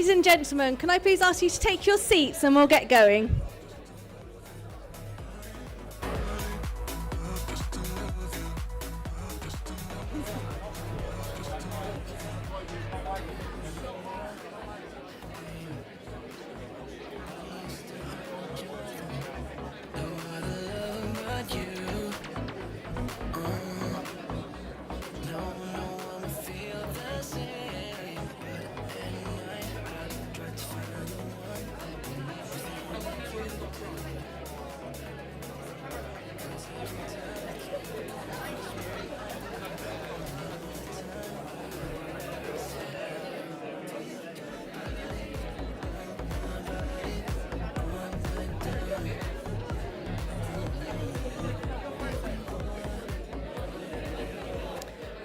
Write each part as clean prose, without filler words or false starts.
Ladies and gentlemen, can I please ask you to take your seats and we'll get going?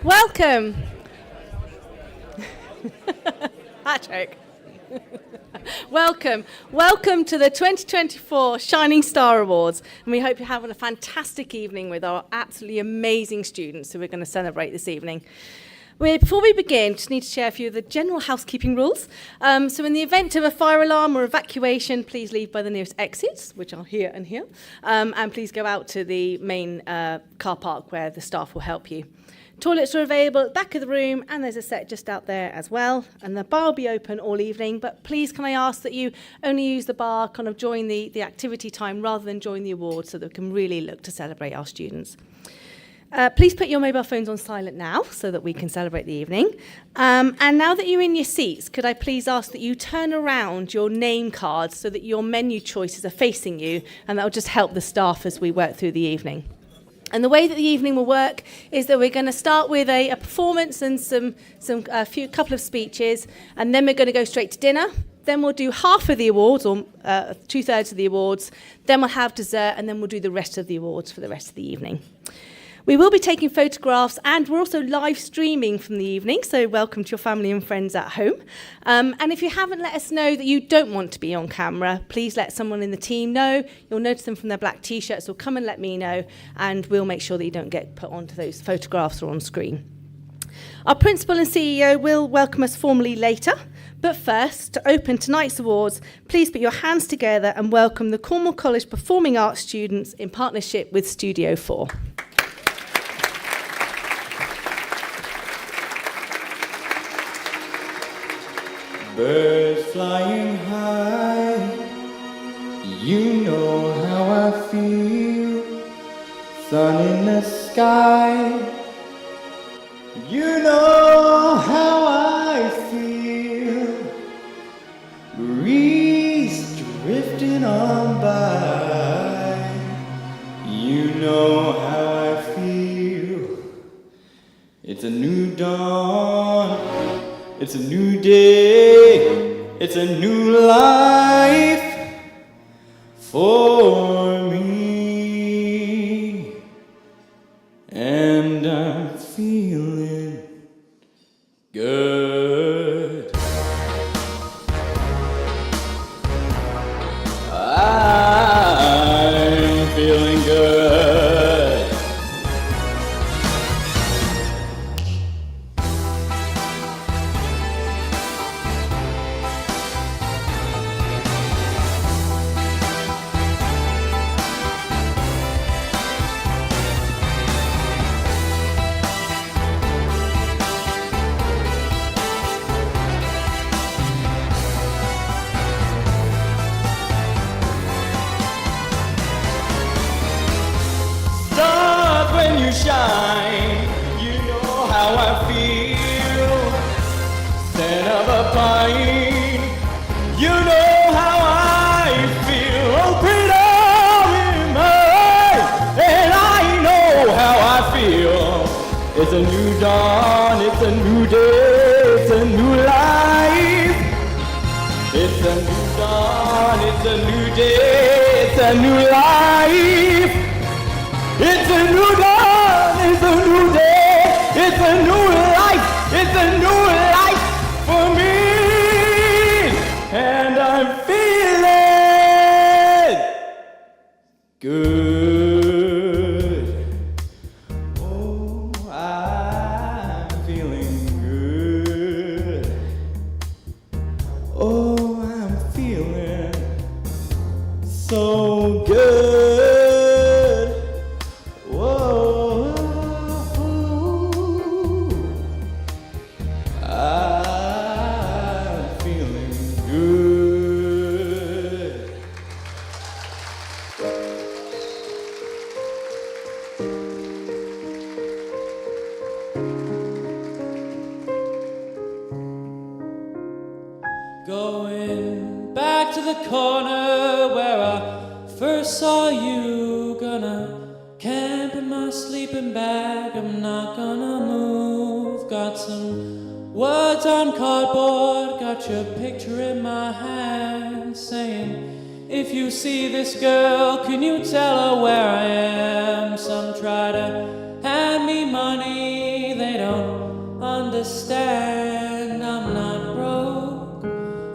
Welcome. Patrick. Welcome to the 2024 Shining Star Awards, and we hope you're having a fantastic evening with our absolutely amazing students who we're going to celebrate this evening. Before we begin, just need to share a few of the general housekeeping rules. So in the event of a fire alarm or evacuation, please leave by the nearest exits, which are here and here, and please go out to the main car park where the staff will help you. Toilets are available at the back of the room, and there's a set just out there as well. And the bar will be open all evening, but please can I ask that you only use the bar kind of during the activity time rather than during the awards, so that we can really look to celebrate our students. Please put your mobile phones on silent now so that we can celebrate the evening. And now that you're in your seats, could I please ask that you turn around your name cards so that your menu choices are facing you, and that will just help the staff as we work through the evening. And the way that the evening will work is that we're going to start with a performance and a couple of speeches, and then we're going to go straight to dinner. Then we'll do half of the awards, or 2/3 of the awards. Then we'll have dessert, and then we'll do the rest of the awards for the rest of the evening. We will be taking photographs, and we're also live streaming from the evening, so welcome to your family and friends at home. And if you haven't let us know that you don't want to be on camera, please let someone in the team know. You'll notice them from their black T-shirts, so come and let me know, and we'll make sure that you don't get put onto those photographs or on screen. Our principal and CEO will welcome us formally later, but first, to open tonight's awards, please put your hands together and welcome the Cornwall College Performing Arts students in partnership with Studio 4. Birds flying high, you know how I feel. Sun in the sky, you know how I feel. Breeze drifting on by, you know how I feel. It's a new dawn, it's a new day, it's a new life for me, and I'm feeling good. I'm feeling good. Shine, you know how I feel. Scent of a pine, you know how I feel. Open up in my eyes, and I know how I feel. It's a new dawn, it's a new day, it's a new life. It's a new dawn, it's a new day, it's a new life. It's a new dawn, it's a new day, it's a new life, it's a new life for me, and I'm feeling good. Oh, I'm feeling good. Oh, to the corner where I first saw you. Gonna camp in my sleeping bag, I'm not gonna move. Got some words on cardboard, got your picture in my hand, saying, if you see this girl, can you tell her where I am? Some try to hand me money, they don't understand. I'm not broke,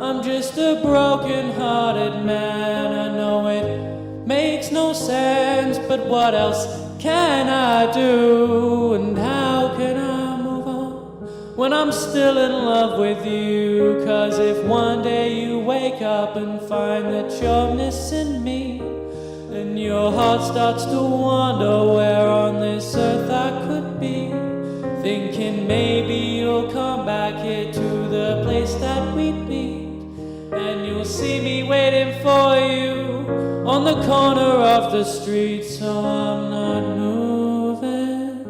I'm just a broken-hearted man. I know it makes no sense, but what else can I do? And how can I move on when I'm still in love with you? 'Cause if one day you wake up and find that you're missing me, and your heart starts to wonder where on this earth I could be, thinking maybe you'll come back here to the place that we meet, and you'll see me waiting for you on the corner of the street. So I'm not moving,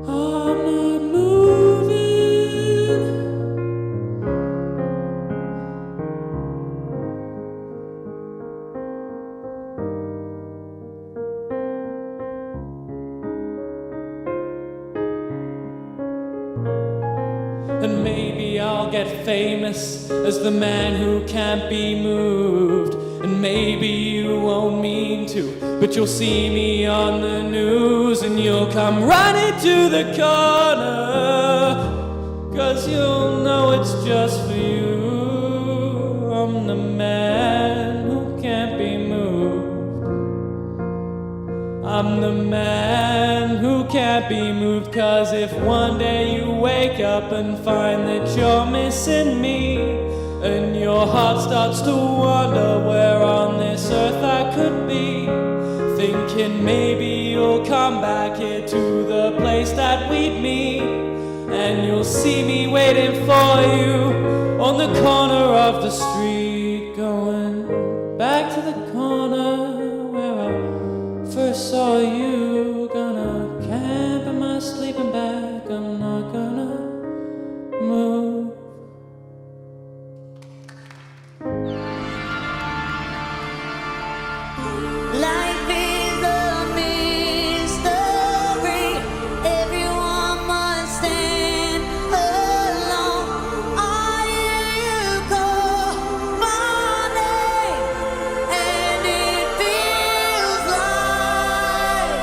I'm not moving. And maybe I'll get famous as the man who can't be moved. And maybe you won't mean to, but you'll see me on the news, and you'll come running to the corner, 'cause you'll know it's just for you. I'm the man who can't be moved. I'm the man who can't be moved. 'Cause if one day you wake up and find that you're missing me, and your heart starts to wonder where on this earth I could be, thinking maybe you'll come back here to the place that we'd meet, and you'll see me waiting for you on the corner of the street, going back to the corner where I first saw you. Gonna camp in my sleeping bag, I'm not gonna move. Life is a mystery. Everyone must stand alone. I hear you call my name, and it feels like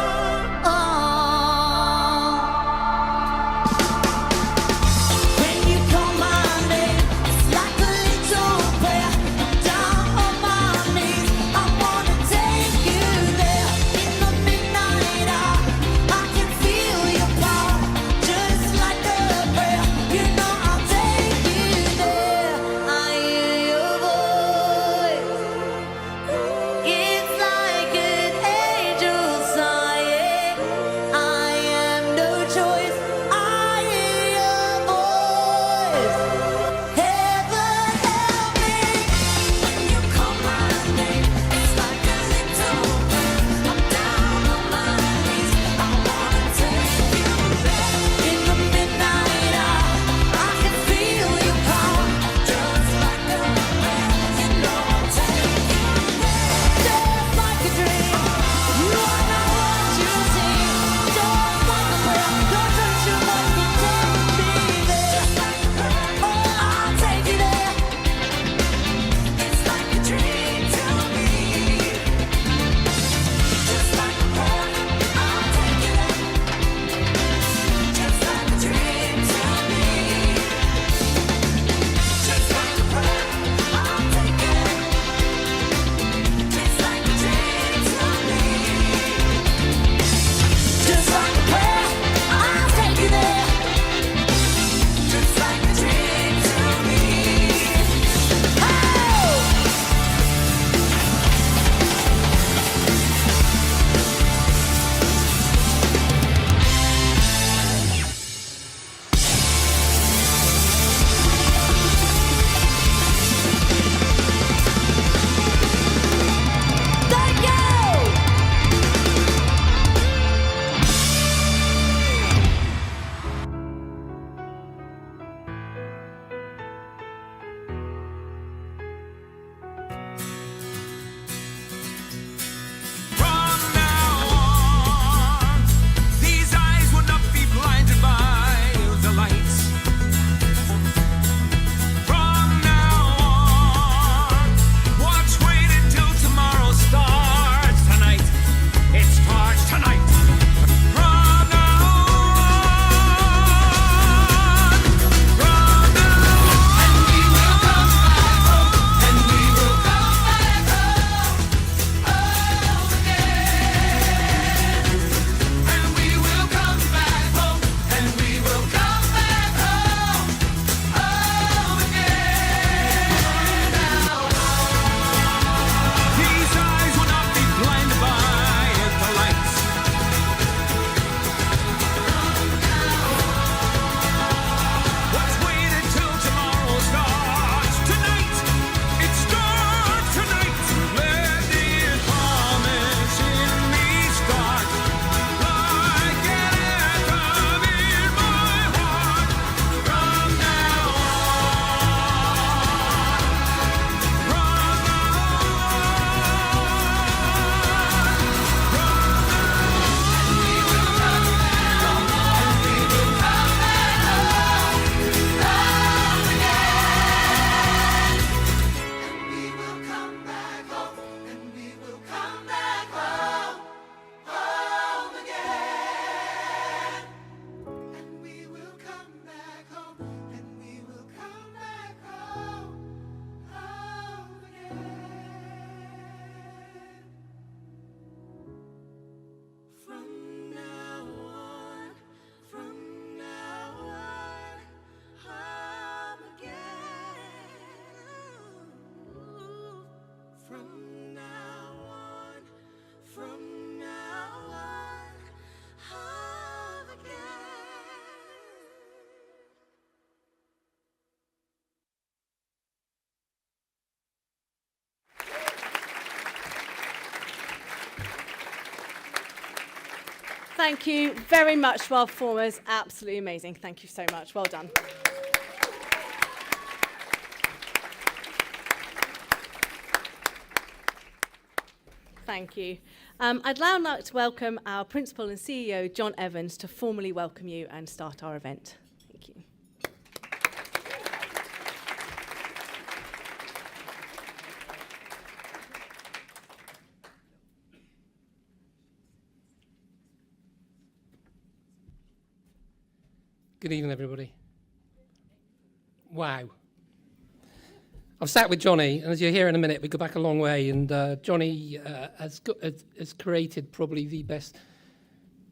Thank you very much to our performers. Absolutely amazing. Thank you so much. Well done. Thank you. I'd now like to welcome our Principal and CEO, John Evans, to formally welcome you and start our event. Thank you. Good evening, everybody. Wow. I've sat with Johnny, and as you'll hear in a minute, we go back a long way, and Johnny has created probably the best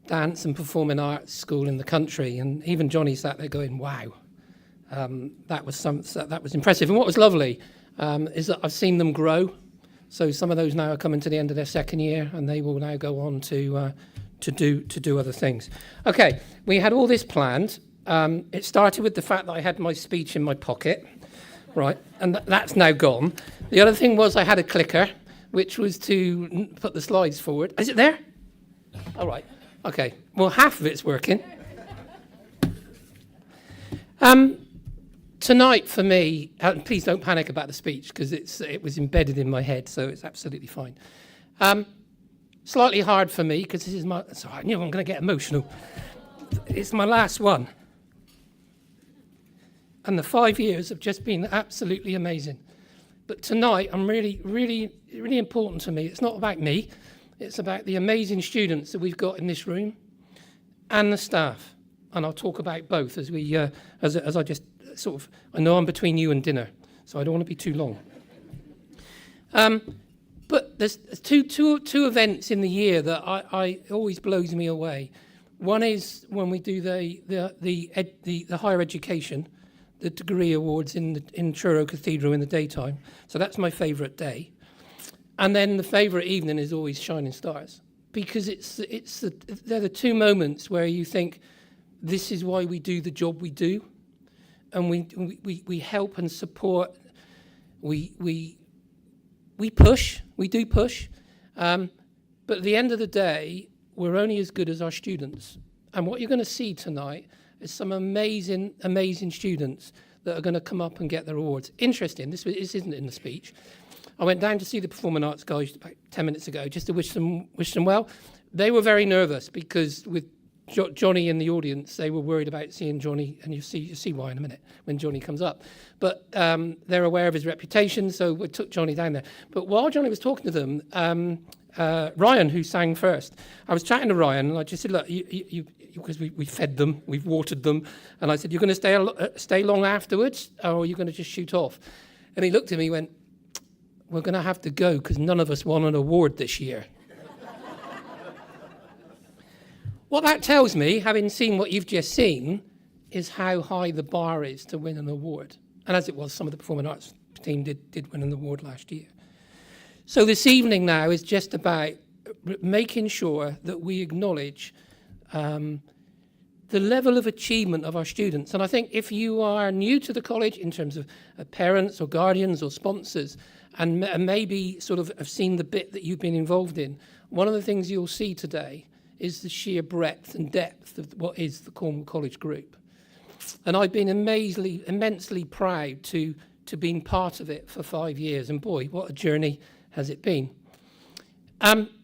dance and performing arts school in the country, and even Johnny sat there going, wow. That was impressive. And what was lovely is that I've seen them grow. So some of those now are coming to the end of their second year, and they will now go on to do other things. Okay, we had all this planned. It started with the fact that I had my speech in my pocket, right, and that's now gone. The other thing was I had a clicker, which was to put the slides forward. Is it there? All right. Okay. Well, half of it's working. Tonight for me, please don't panic about the speech because it was embedded in my head, so it's absolutely fine. Slightly hard for me because this is my. Sorry, I knew I'm going to get emotional. It's my last one. And the 5 years have just been absolutely amazing. But tonight, I'm really, really, really important to me. It's not about me. It's about the amazing students that we've got in this room and the staff. And I'll talk about both as we, as I just sort of, I know I'm between you and dinner, so I don't want to be too long. But there's two events in the year that I always blows me away. One is when we do the higher education, the degree awards in Truro Cathedral in the daytime. So that's my favourite day. And then the favourite evening is always Shining Stars, because they're the two moments where you think, this is why we do the job we do, and we help and support. We push. We do push. But at the end of the day, we're only as good as our students. And what you're going to see tonight is some amazing, amazing students that are going to come up and get their awards. Interesting, this isn't in the speech. I went down to see the performing arts guys about 10 minutes ago just to wish them well. They were very nervous because with Johnny in the audience, they were worried about seeing Johnny, and you'll see why in a minute when Johnny comes up. But they're aware of his reputation, so we took Johnny down there. But while Johnny was talking to them, Ryan, who sang first, I was chatting to Ryan, and I just said, look, because we fed them, we've watered them, and I said, you're going to stay long afterwards, or are you going to just shoot off? And he looked at me and went, we're going to have to go because none of us won an award this year. What that tells me, having seen what you've just seen, is how high the bar is to win an award. And as it was, some of the performing arts team did win an award last year. So this evening now is just about making sure that we acknowledge the level of achievement of our students. And I think if you are new to the college in terms of parents or guardians or sponsors, and maybe sort of have seen the bit that you've been involved in, one of the things you'll see today is the sheer breadth and depth of what is the Cornwall College Group. And I've been immensely proud to being part of it for 5 years. And boy, what a journey has it been.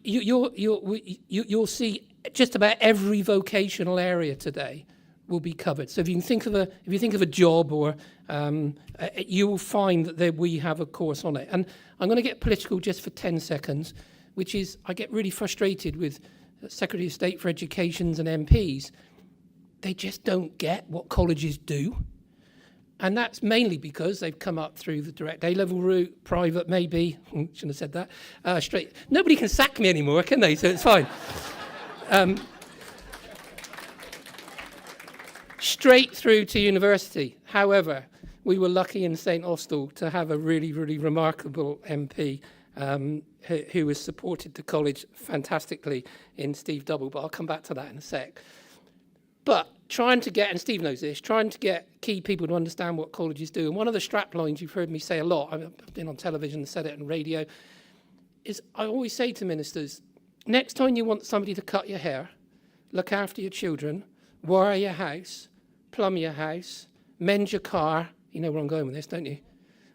You'll see just about every vocational area today will be covered. So if you think of a job, or you will find that we have a course on it. And I'm going to get political just for 10 seconds, which is I get really frustrated with Secretary of State for Educations and MPs. They just don't get what colleges do. And that's mainly because they've come up through the direct A-level route, private maybe, shouldn't have said that, straight. Nobody can sack me anymore, can they? So it's fine. Straight through to university. However, we were lucky in St Austell to have a really, really remarkable MP who has supported the college fantastically in Steve Double, but I'll come back to that in a sec. But trying to get, and Steve knows this, trying to get key people to understand what colleges do. And one of the strap lines you've heard me say a lot, I've been on television, said it on radio, is I always say to ministers, next time you want somebody to cut your hair, look after your children, wire your house, plumb your house, mend your car. You know where I'm going with this, don't you?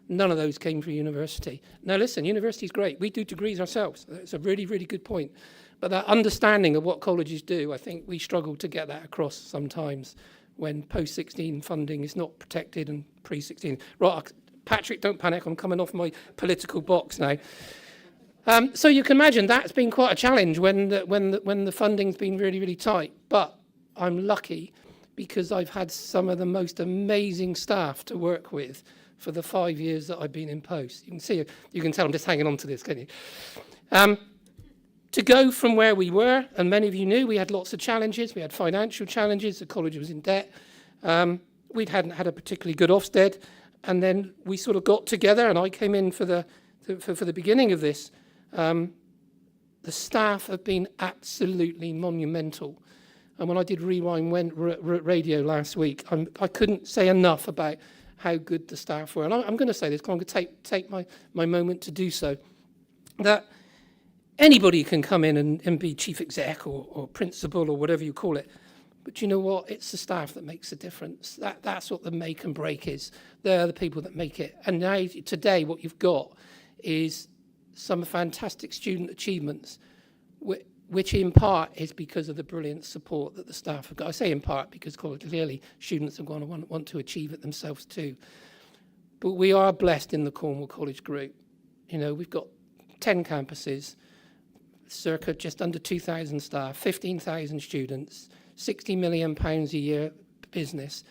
None of those came through university. Now listen, university's great. We do degrees ourselves. It's a really, really good point. But that understanding of what colleges do, I think we struggle to get that across sometimes when post-16 funding is not protected and pre-16. Right, Patrick, don't panic. I'm coming off my political box now. So you can imagine that's been quite a challenge when the funding's been really, really tight. But I'm lucky because I've had some of the most amazing staff to work with for the 5 years that I've been in post. You can tell I'm just hanging on to this, can you? To go from where we were, and many of you knew we had lots of challenges. We had financial challenges. The college was in debt. We hadn't had a particularly good Ofsted, and then we sort of got together, and I came in for the beginning of this. The staff have been absolutely monumental. And when I did Rewind Radio last week, I couldn't say enough about how good the staff were. And I'm going to say this, because I'm going to take my moment to do so, that anybody can come in and be chief exec or principal or whatever you call it. But you know what? It's the staff that makes the difference. That's what the make and break is. They're the people that make it. And now, today, what you've got is some fantastic student achievements, which in part is because of the brilliant support that the staff have got. I say in part because clearly students are going to want to achieve it themselves too. But we are blessed in the Cornwall College Group. You know, we've got 10 campuses, circa just under 2,000 staff, 15,000 students, £60 million a year business,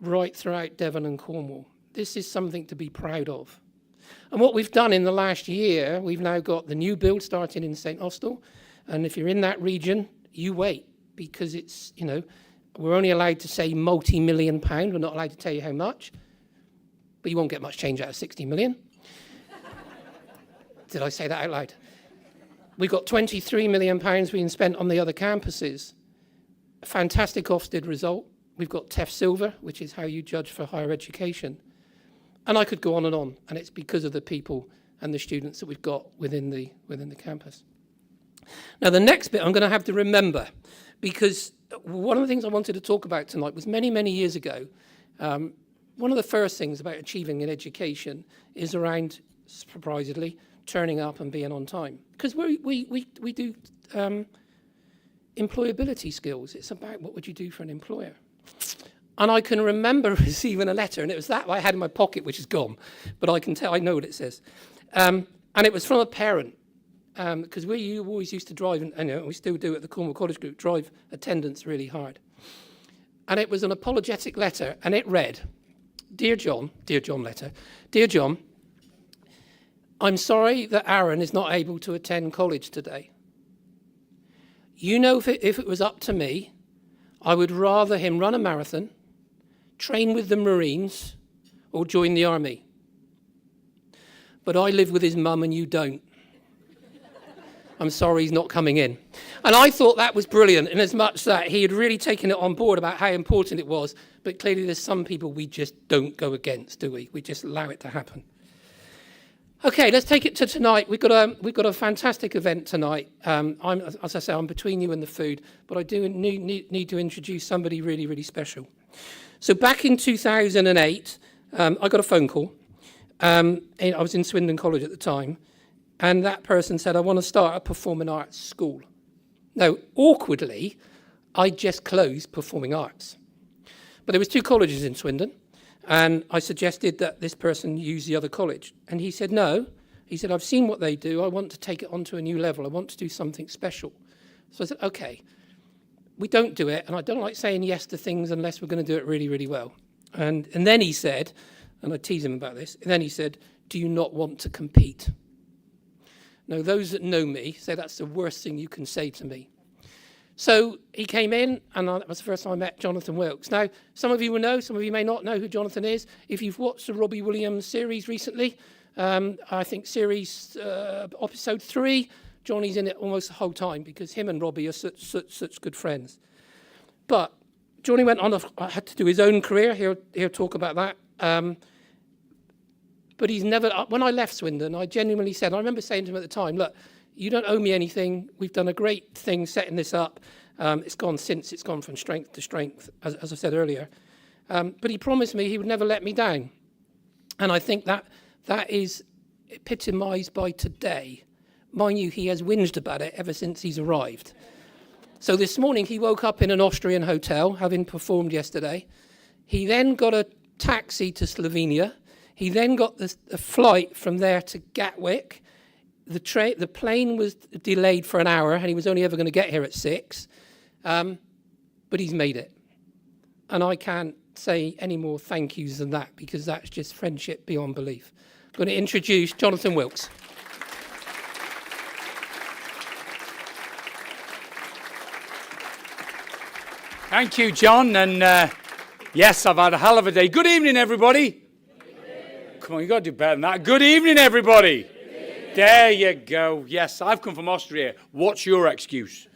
right throughout Devon and Cornwall. This is something to be proud of. And what we've done in the last year, we've now got the new build starting in St Austell. And if you're in that region, you wait, because it's, you know, we're only allowed to say multi-million pound. We're not allowed to tell you how much. But you won't get much change out of 60 million. Did I say that out loud? We've got £23 million being spent on the other campuses. A fantastic Ofsted result. We've got TEF Silver, which is how you judge for higher education. And I could go on, and it's because of the people and the students that we've got within the campus. Now, the next bit I'm going to have to remember, because one of the things I wanted to talk about tonight was many, many years ago. One of the first things about achieving in education is around, surprisingly, turning up and being on time. Because we do employability skills. It's about what would you do for an employer. And I can remember receiving a letter, and it was that I had in my pocket, which is gone, but I can tell, I know what it says. And it was from a parent, because we always used to drive, and you know, we still do at the Cornwall College Group, drive attendance really hard. And it was an apologetic letter, and it read, Dear John letter, Dear John, I'm sorry that Aaron is not able to attend college today. You know, if it was up to me, I would rather him run a marathon, train with the Marines, or join the army. But I live with his mum and you don't. I'm sorry he's not coming in. And I thought that was brilliant, in as much that he had really taken it on board about how important it was, but clearly there's some people we just don't go against, do we? We just allow it to happen. Okay, let's take it to tonight. We've got a fantastic event tonight. As I say, I'm between you and the food, but I do need to introduce somebody really, really special. So back in 2008, I got a phone call. I was in Swindon College at the time, and that person said, I want to start a performing arts school. Now, awkwardly, I just closed performing arts. But there was 2 colleges in Swindon, and I suggested that this person use the other college. And he said, no. He said, I've seen what they do. I want to take it onto a new level. I want to do something special. So I said, okay, we don't do it. And I don't like saying yes to things unless we're going to do it really, really well. And then he said, and I tease him about this, and then he said, do you not want to compete? Now, those that know me say that's the worst thing you can say to me. So he came in, and that was the first time I met Jonathan Wilkes. Now, some of you will know, some of you may not know who Jonathan is. If you've watched the Robbie Williams series recently, I think series episode 3, Johnny's in it almost the whole time because him and Robbie are such good friends. But Johnny went on, had to do his own career. He'll talk about that. But he's never, when I left Swindon, I genuinely said, I remember saying to him at the time, look, you don't owe me anything. We've done a great thing setting this up. It's gone from strength to strength, as I said earlier. But he promised me he would never let me down. And I think that is epitomised by today. Mind you, he has whinged about it ever since he's arrived. So this morning he woke up in an Austrian hotel, having performed yesterday. He then got a taxi to Slovenia. He then got the flight from there to Gatwick. The plane was delayed for an hour, and he was only ever going to get here at 6. But he's made it. And I can't say any more thank yous than that, because that's just friendship beyond belief. I'm going to introduce Jonathan Wilkes. Thank you, John. And yes, I've had a hell of a day. Good evening, everybody. Come on, you got to do better than that. Good evening, everybody. There you go. Yes, I've come from Austria. What's your excuse?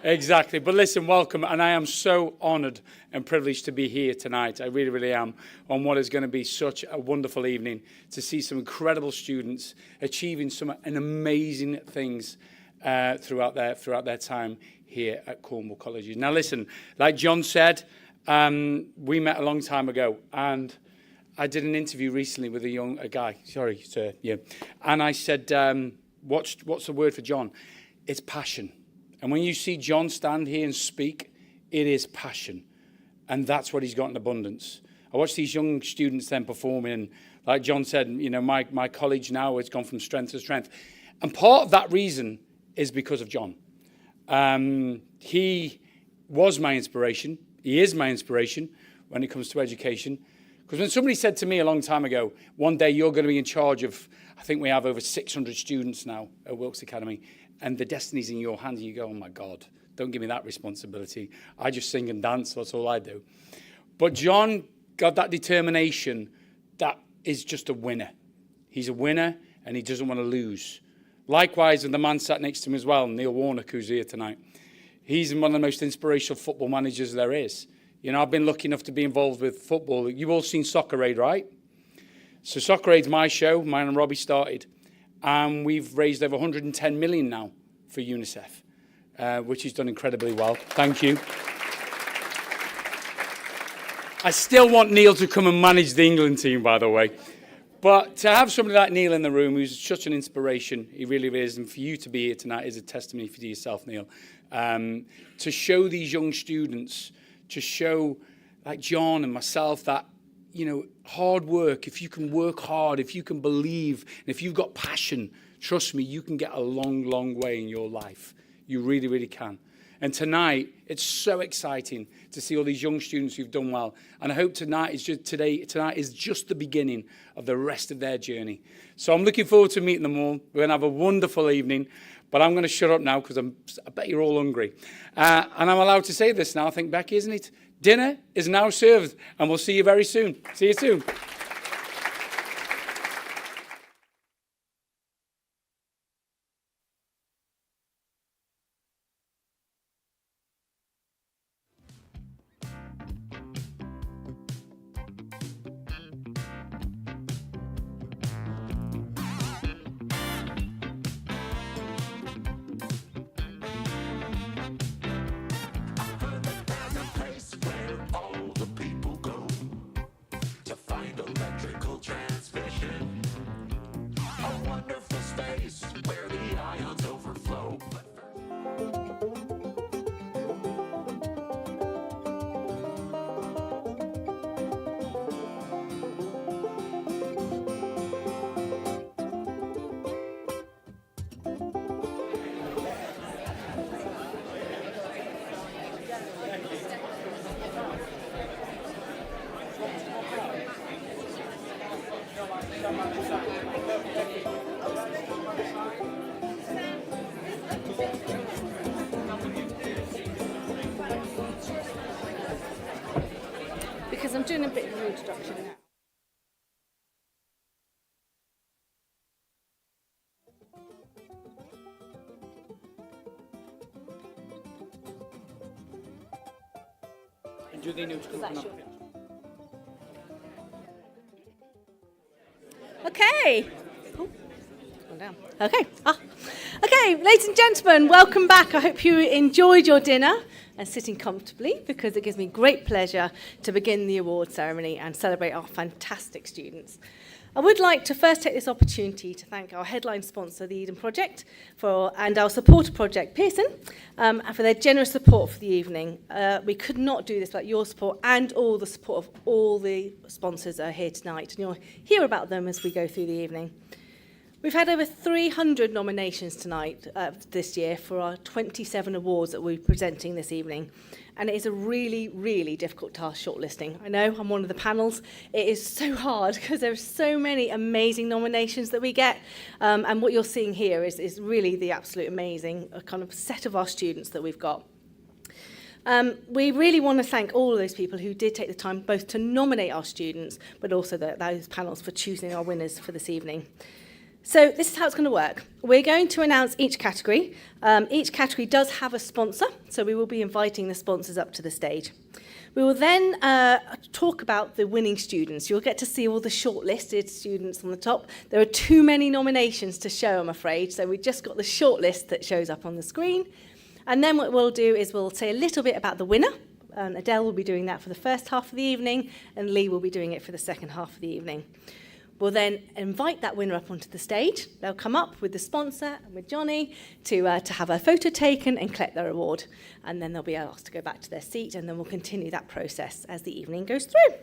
Exactly. But listen, welcome. And I am so honoured and privileged to be here tonight. I really, really am, on what is going to be such a wonderful evening, to see some incredible students achieving some amazing things throughout their time here at Cornwall College. Now listen, like John said, we met a long time ago, and I did an interview recently with a guy. Sorry, sir. Yeah. And I said, what's the word for John? It's passion. And when you see John stand here and speak, it is passion. And that's what he's got in abundance. I watch these young students then performing, and like John said, you know, my college now has gone from strength to strength. And part of that reason is because of John. He was my inspiration. He is my inspiration when it comes to education. Because when somebody said to me a long time ago, one day you're going to be in charge of, I think we have over 600 students now at Wilkes Academy, and the destiny's in your hands, and you go, oh my God, don't give me that responsibility. I just sing and dance, that's all I do. But John got that determination that is just a winner. He's a winner, and he doesn't want to lose. Likewise, with the man sat next to him as well, Neil Warnock, who's here tonight. He's one of the most inspirational football managers there is. You know, I've been lucky enough to be involved with football. You've all seen Soccer Aid, right? So Soccer Aid's my show. Mine and Robbie started. And we've raised over 110 million now for UNICEF, which he's done incredibly well. Thank you. I still want Neil to come and manage the England team, by the way. But to have somebody like Neil in the room, who's such an inspiration, he really is, and for you to be here tonight is a testimony for yourself, Neil. To show these young students, to show, like John and myself, that, you know, hard work, if you can work hard, if you can believe, and if you've got passion, trust me, you can get a long, long way in your life. You really, really can. And tonight, it's so exciting to see all these young students who've done well. And I hope tonight is just the beginning of the rest of their journey. So I'm looking forward to meeting them all. We're going to have a wonderful evening. But I'm going to shut up now because I bet you're all hungry. And I'm allowed to say this now, I think, Becky, isn't it? Dinner is now served, and we'll see you very soon. See you soon. Because I'm doing a bit of an introduction now. And do they know to come up? Okay. Oh, gone down. Okay. Okay. Okay, ladies and gentlemen, welcome back. I hope you enjoyed your dinner and sitting comfortably, because it gives me great pleasure to begin the award ceremony and celebrate our fantastic students. I would like to first take this opportunity to thank our headline sponsor, the Eden Project, and our supporter project, Pearson, and for their generous support for the evening. We could not do this without your support and all the support of all the sponsors that are here tonight, and you'll hear about them as we go through the evening. We've had over 300 nominations tonight this year for our 27 awards that we're presenting this evening. And it is a really, really difficult task shortlisting. I know, I'm one of the panels. It is so hard because there are so many amazing nominations that we get. And what you're seeing here is really the absolute amazing kind of set of our students that we've got. We really want to thank all of those people who did take the time both to nominate our students, but also those panels for choosing our winners for this evening. So this is how it's going to work. We're going to announce each category. Each category does have a sponsor, so we will be inviting the sponsors up to the stage. We will then talk about the winning students. You'll get to see all the shortlisted students on the top. There are too many nominations to show, I'm afraid, so we've just got the shortlist that shows up on the screen. And then what we'll do is we'll say a little bit about the winner. Adele will be doing that for the first half of the evening, and Lee will be doing it for the second half of the evening. We'll then invite that winner up onto the stage. They'll come up with the sponsor and with Johnny to have a photo taken and collect their award. And then they'll be asked to go back to their seat, and then we'll continue that process as the evening goes through.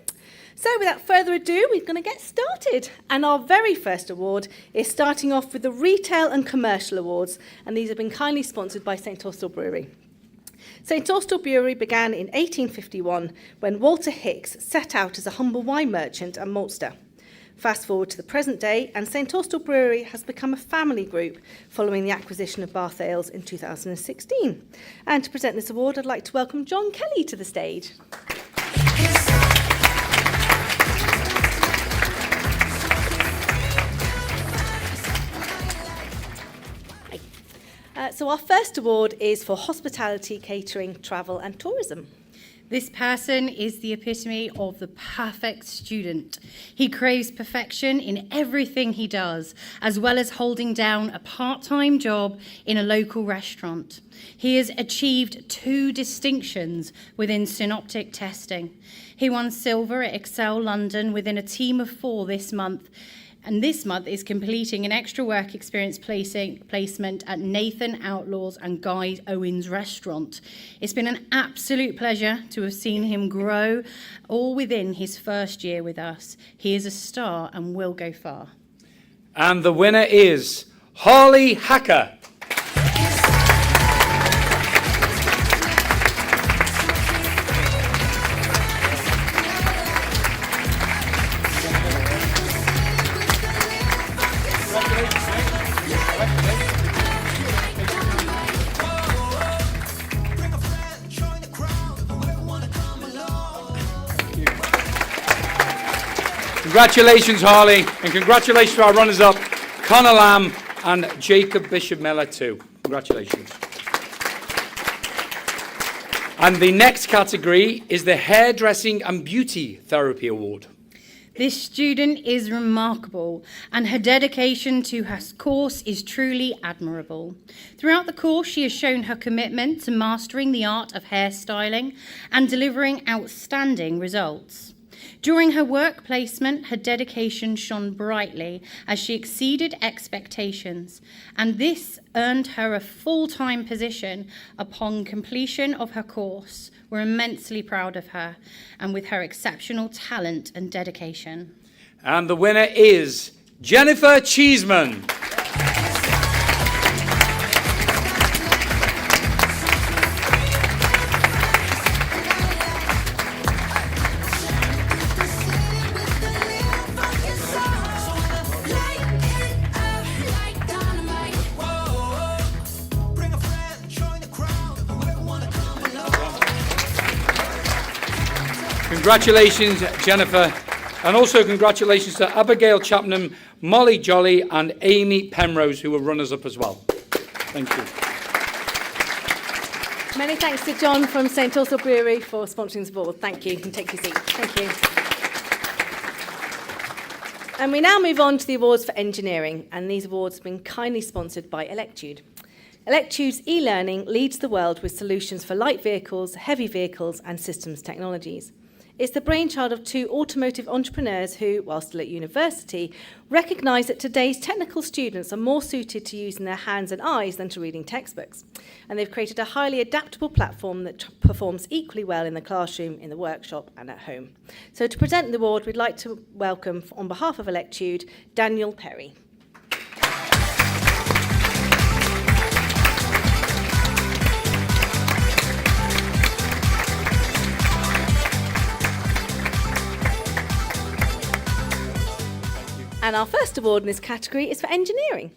So without further ado, we're going to get started. And our very first award is starting off with the Retail and Commercial Awards, and these have been kindly sponsored by St Austell Brewery. St Austell Brewery began in 1851 when Walter Hicks set out as a humble wine merchant and maltster. Fast forward to the present day, and St Austell Brewery has become a family group following the acquisition of Bath Ales in 2016. And to present this award, I'd like to welcome John Kelly to the stage. So our first award is for hospitality, catering, travel and tourism. This person is the epitome of the perfect student. He craves perfection in everything he does, as well as holding down a part-time job in a local restaurant. He has achieved 2 distinctions within synoptic testing. He won silver at Excel London within a team of 4 this month, and this month is completing an extra work experience placement at Nathan Outlaw's and Guy Owen's restaurant. It's been an absolute pleasure to have seen him grow all within his first year with us. He is a star and will go far. And the winner is Harley Hacker. Congratulations, Harley, and congratulations to our runners-up, Connor Lamb and Jacob Bishop-Miller too. Congratulations. And the next category is the Hairdressing and Beauty Therapy Award. This student is remarkable, and her dedication to her course is truly admirable. Throughout the course, she has shown her commitment to mastering the art of hairstyling and delivering outstanding results. During her work placement, her dedication shone brightly as she exceeded expectations, and this earned her a full-time position upon completion of her course. We're immensely proud of her and with her exceptional talent and dedication. And the winner is Jennifer Cheeseman. Congratulations, Jennifer, and also congratulations to Abigail Chapman, Molly Jolly, and Amy Penrose, who were runners-up as well. Thank you. Many thanks to John from St Austell Brewery for sponsoring the board. Thank you. You can take your seat. Thank you. And we now move on to the awards for engineering, and these awards have been kindly sponsored by Electude. Electude's e-learning leads the world with solutions for light vehicles, heavy vehicles and systems technologies. It's the brainchild of two automotive entrepreneurs who, while still at university, recognise that today's technical students are more suited to using their hands and eyes than to reading textbooks. And they've created a highly adaptable platform that performs equally well in the classroom, in the workshop and at home. So to present the award, we'd like to welcome, on behalf of Electude, Daniel Perry. And our first award in this category is for engineering.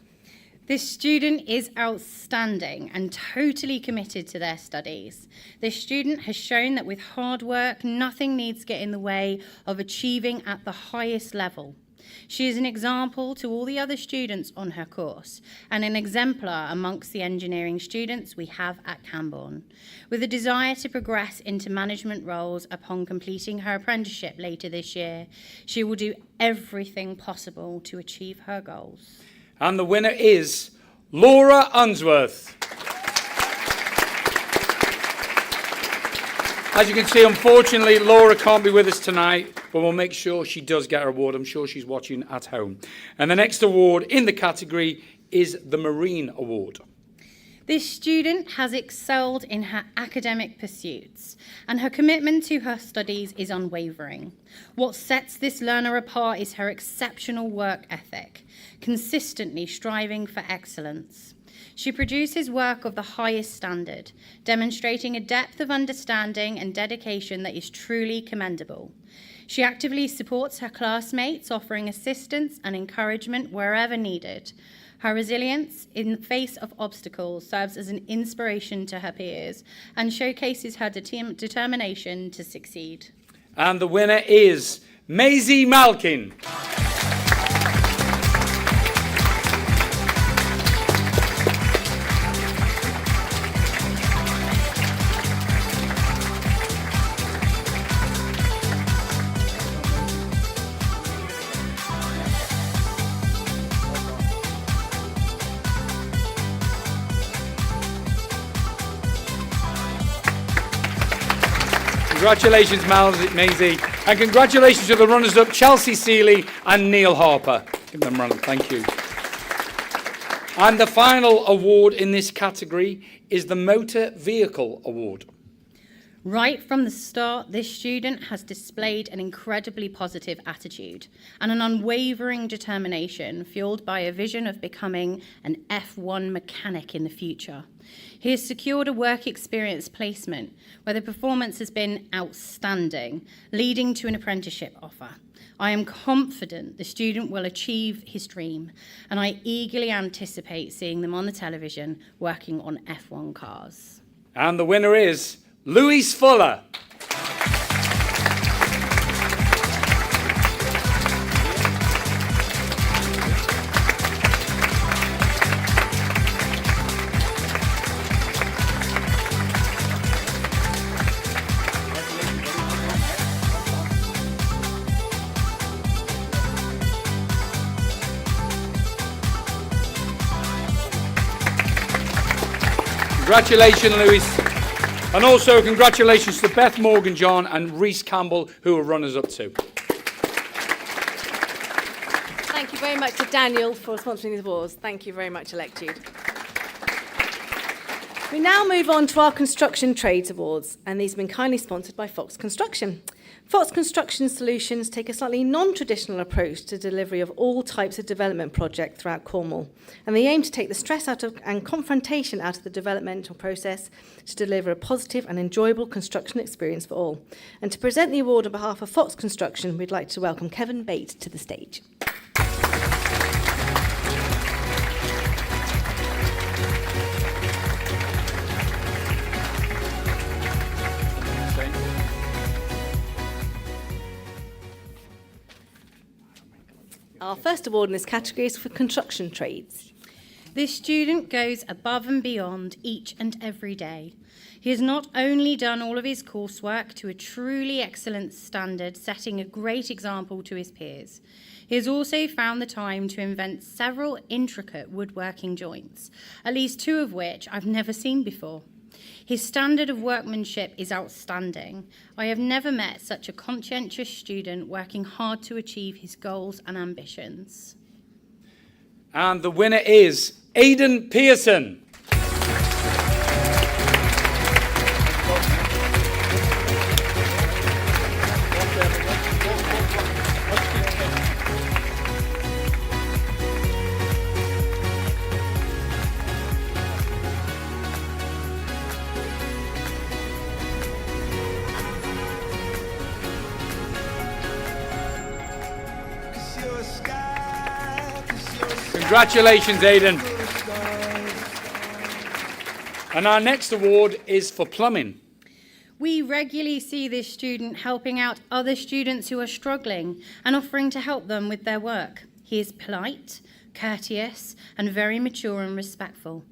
This student is outstanding and totally committed to their studies. This student has shown that with hard work, nothing needs to get in the way of achieving at the highest level. She is an example to all the other students on her course and an exemplar amongst the engineering students we have at Camborne. With a desire to progress into management roles upon completing her apprenticeship later this year, she will do everything possible to achieve her goals. And the winner is Laura Unsworth. As you can see, unfortunately, Laura can't be with us tonight, but we'll make sure she does get her award. I'm sure she's watching at home. And the next award in the category is the Marine Award. This student has excelled in her academic pursuits, and her commitment to her studies is unwavering. What sets this learner apart is her exceptional work ethic, consistently striving for excellence. She produces work of the highest standard, demonstrating a depth of understanding and dedication that is truly commendable. She actively supports her classmates, offering assistance and encouragement wherever needed. Her resilience in the face of obstacles serves as an inspiration to her peers and showcases her determination to succeed. And the winner is Maisie Malkin. Congratulations, Maisie. And congratulations to the runners-up, Chelsea Seeley and Neil Harper. Give them a run, thank you. And the final award in this category is the Motor Vehicle Award. Right from the start, this student has displayed an incredibly positive attitude and an unwavering determination fueled by a vision of becoming an F1 mechanic in the future. He has secured a work experience placement where the performance has been outstanding, leading to an apprenticeship offer. I am confident the student will achieve his dream, and I eagerly anticipate seeing them on the television working on F1 cars. And the winner is Louise Fuller. Congratulations, Louise. And also congratulations to Beth Morgan-John and Reese Campbell, who are runners-up too. Thank you very much to Daniel for sponsoring these awards. Thank you very much, Electude. We now move on to our Construction Trades Awards, and these have been kindly sponsored by Fox Construction. Fox Construction Solutions take a slightly non-traditional approach to delivery of all types of development projects throughout Cornwall, and they aim to take the stress out of and confrontation out of the developmental process to deliver a positive and enjoyable construction experience for all. And to present the award on behalf of Fox Construction, we'd like to welcome Kevin Bates to the stage. Our first award in this category is for construction trades. This student goes above and beyond each and every day. He has not only done all of his coursework to a truly excellent standard, setting a great example to his peers. He has also found the time to invent several intricate woodworking joints, at least 2 of which I've never seen before. His standard of workmanship is outstanding. I have never met such a conscientious student working hard to achieve his goals and ambitions. And the winner is Aidan Pearson. Congratulations, Aidan. And our next award is for plumbing. We regularly see this student helping out other students who are struggling and offering to help them with their work. He is polite, courteous, and very mature and respectful.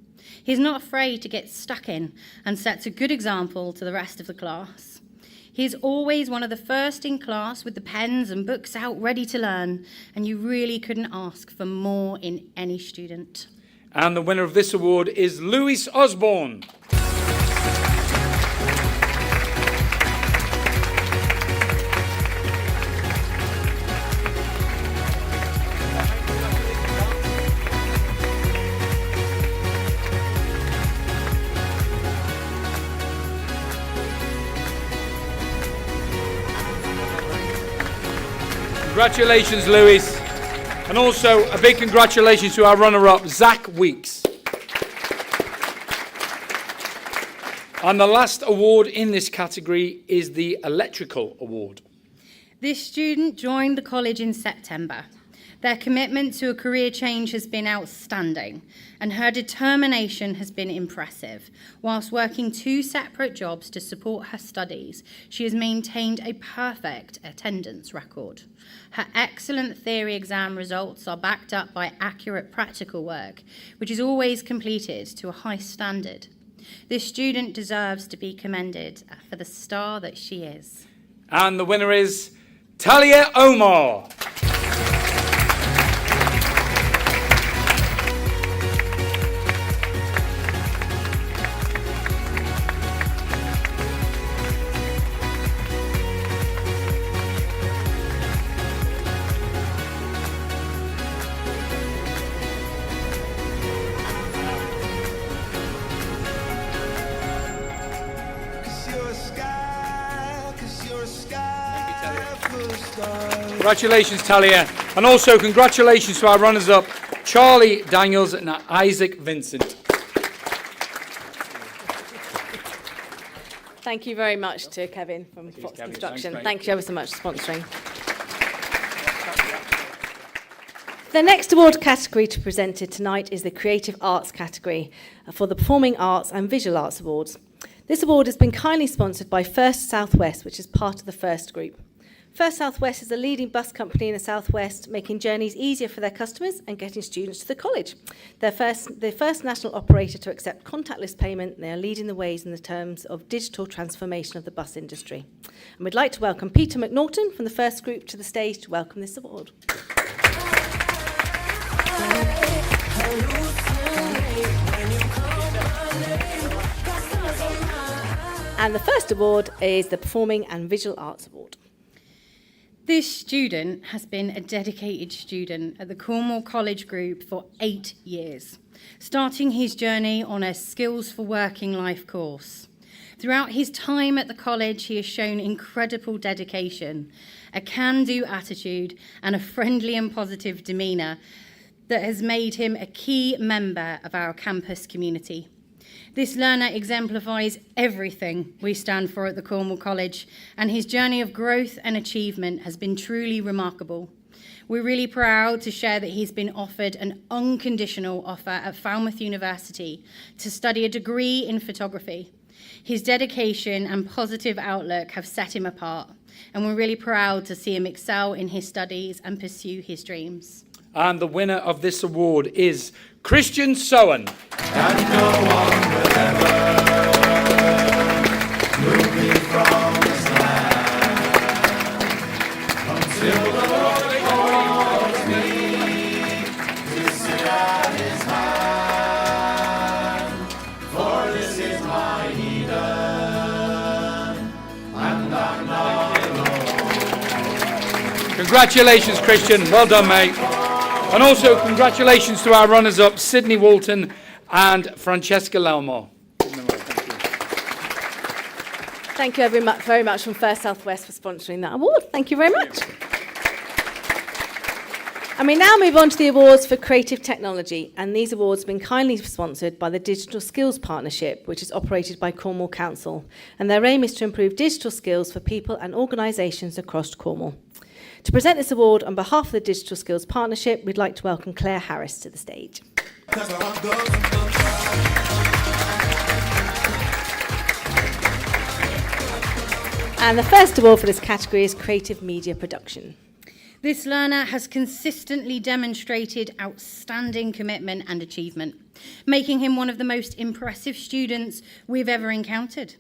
He is not afraid to get stuck in and sets a good example to the rest of the class. He is always one of the first in class with the pens and books out ready to learn, and you really couldn't ask for more in any student. And the winner of this award is Louis Osborne. Congratulations, Louis. And also a big congratulations to our runner-up, Zach Weeks. And the last award in this category is the Electrical Award. This student joined the college in September. Their commitment to a career change has been outstanding, and her determination has been impressive. Whilst working 2 separate jobs to support her studies, she has maintained a perfect attendance record. Her excellent theory exam results are backed up by accurate practical work, which is always completed to a high standard. This student deserves to be commended for the star that she is. And the winner is Talia Omar. Congratulations, Talia. And also congratulations to our runners-up, Charlie Daniels and Isaac Vincent. Thank you very much to Kevin from Fox Kevin. Construction. Thanks, mate. Thank you ever so much for sponsoring. The next award category to be presented tonight is the Creative Arts category for the Performing Arts and Visual Arts Awards. This award has been kindly sponsored by First South West, which is part of the First Group. First South West is a leading bus company in the South West, making journeys easier for their customers and getting students to the college. They're the first national operator to accept contactless payment. They are leading the ways in the terms of digital transformation of the bus industry. And we'd like to welcome Peter McNaughton from the First Group to the stage to welcome this award. And the first award is the Performing and Visual Arts Award. This student has been a dedicated student at the Cornwall College Group for 8 years, starting his journey on a Skills for Working Life course. Throughout his time at the college, he has shown incredible dedication, a can-do attitude, and a friendly and positive demeanour that has made him a key member of our campus community. This learner exemplifies everything we stand for at the Cornwall College, and his journey of growth and achievement has been truly remarkable. We're really proud to share that he's been offered an unconditional offer at Falmouth University to study a degree in photography. His dedication and positive outlook have set him apart, and we're really proud to see him excel in his studies and pursue his dreams. And the winner of this award is Christian Sowen. And no one will ever move me from this land until the Lord calls. Congratulations, Christian. Well done, mate. And also, congratulations to our runners-up, Sydney Walton and Francesca Lelmore. Thank you very much from First South West for sponsoring that award. Thank you very much. And we now move on to the awards for creative technology. And these awards have been kindly sponsored by the Digital Skills Partnership, which is operated by Cornwall Council. And their aim is to improve digital skills for people and organisations across Cornwall. To present this award on behalf of the Digital Skills Partnership, we'd like to welcome Claire Harris to the stage. And the first award for this category is Creative Media Production. This learner has consistently demonstrated outstanding commitment and achievement, making him one of the most impressive students we've ever encountered.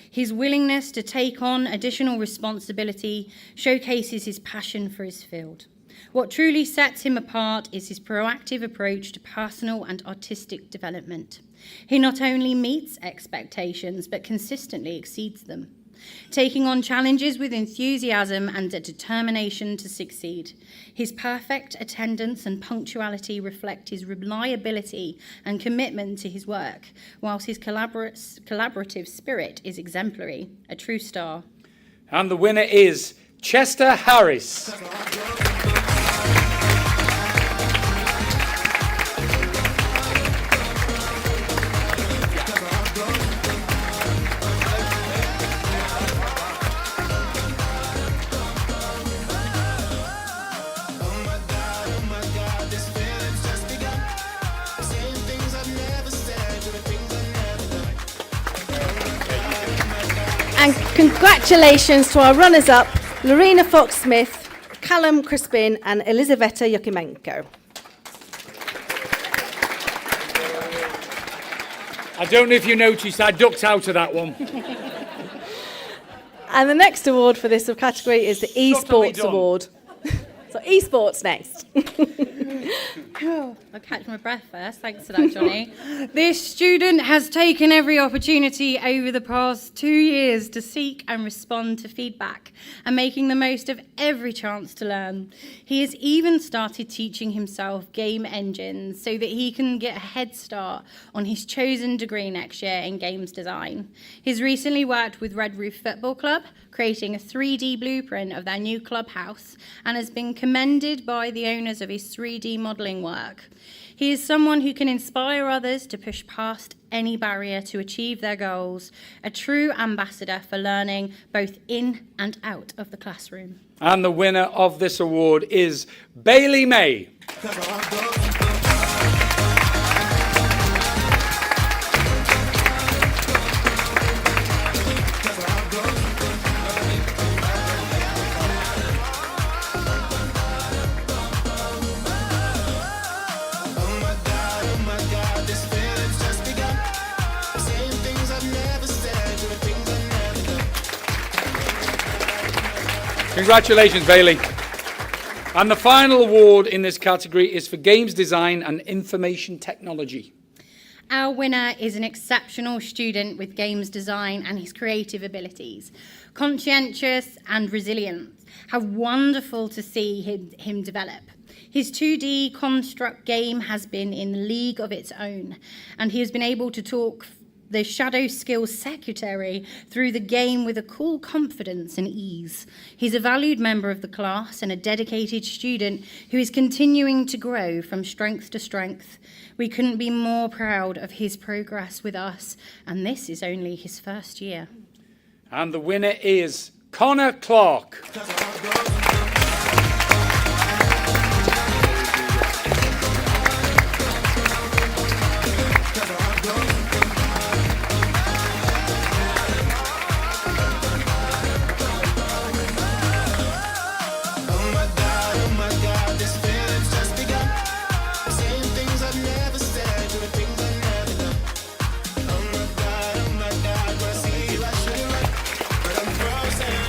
His willingness to take on additional responsibility showcases his passion for his field. What truly sets him apart is his proactive approach to personal and artistic development. He not only meets expectations, but consistently exceeds them, taking on challenges with enthusiasm and a determination to succeed. His perfect attendance and punctuality reflect his reliability and commitment to his work, whilst his collaborative spirit is exemplary, a true star. And the winner is Chester Harris. And congratulations to our runners-up, Lorena Fox-Smith, Callum Crispin and Elizaveta Yokimenko. I don't know if you noticed, I ducked out of that one. And the next award for this category is the Subtly Esports done. Award. So esports next. I'll catch my breath first. Thanks for that, Johnny. This student has taken every opportunity over the past 2 years to seek and respond to feedback and making the most of every chance to learn. He has even started teaching himself game engines so that he can get a head start on his chosen degree next year in games design. He's recently worked with Red Roof Football Club, creating a 3D blueprint of their new clubhouse, and has been commended by the owners of his 3D modelling work. He is someone who can inspire others to push past any barrier to achieve their goals, a true ambassador for learning both in and out of the classroom. And the winner of this award is Bailey May. Congratulations, Bailey. And the final award in this category is for Games Design and Information Technology. Our winner is an exceptional student with games design and his creative abilities. Conscientious and resilient. How wonderful to see him develop. His 2D construct game has been in a league of its own, and he has been able to talk the Shadow Skills Secretary through the game with a cool confidence and ease. He's a valued member of the class and a dedicated student who is continuing to grow from strength to strength. We couldn't be more proud of his progress with us, and this is only his first year. And the winner is Connor Clark.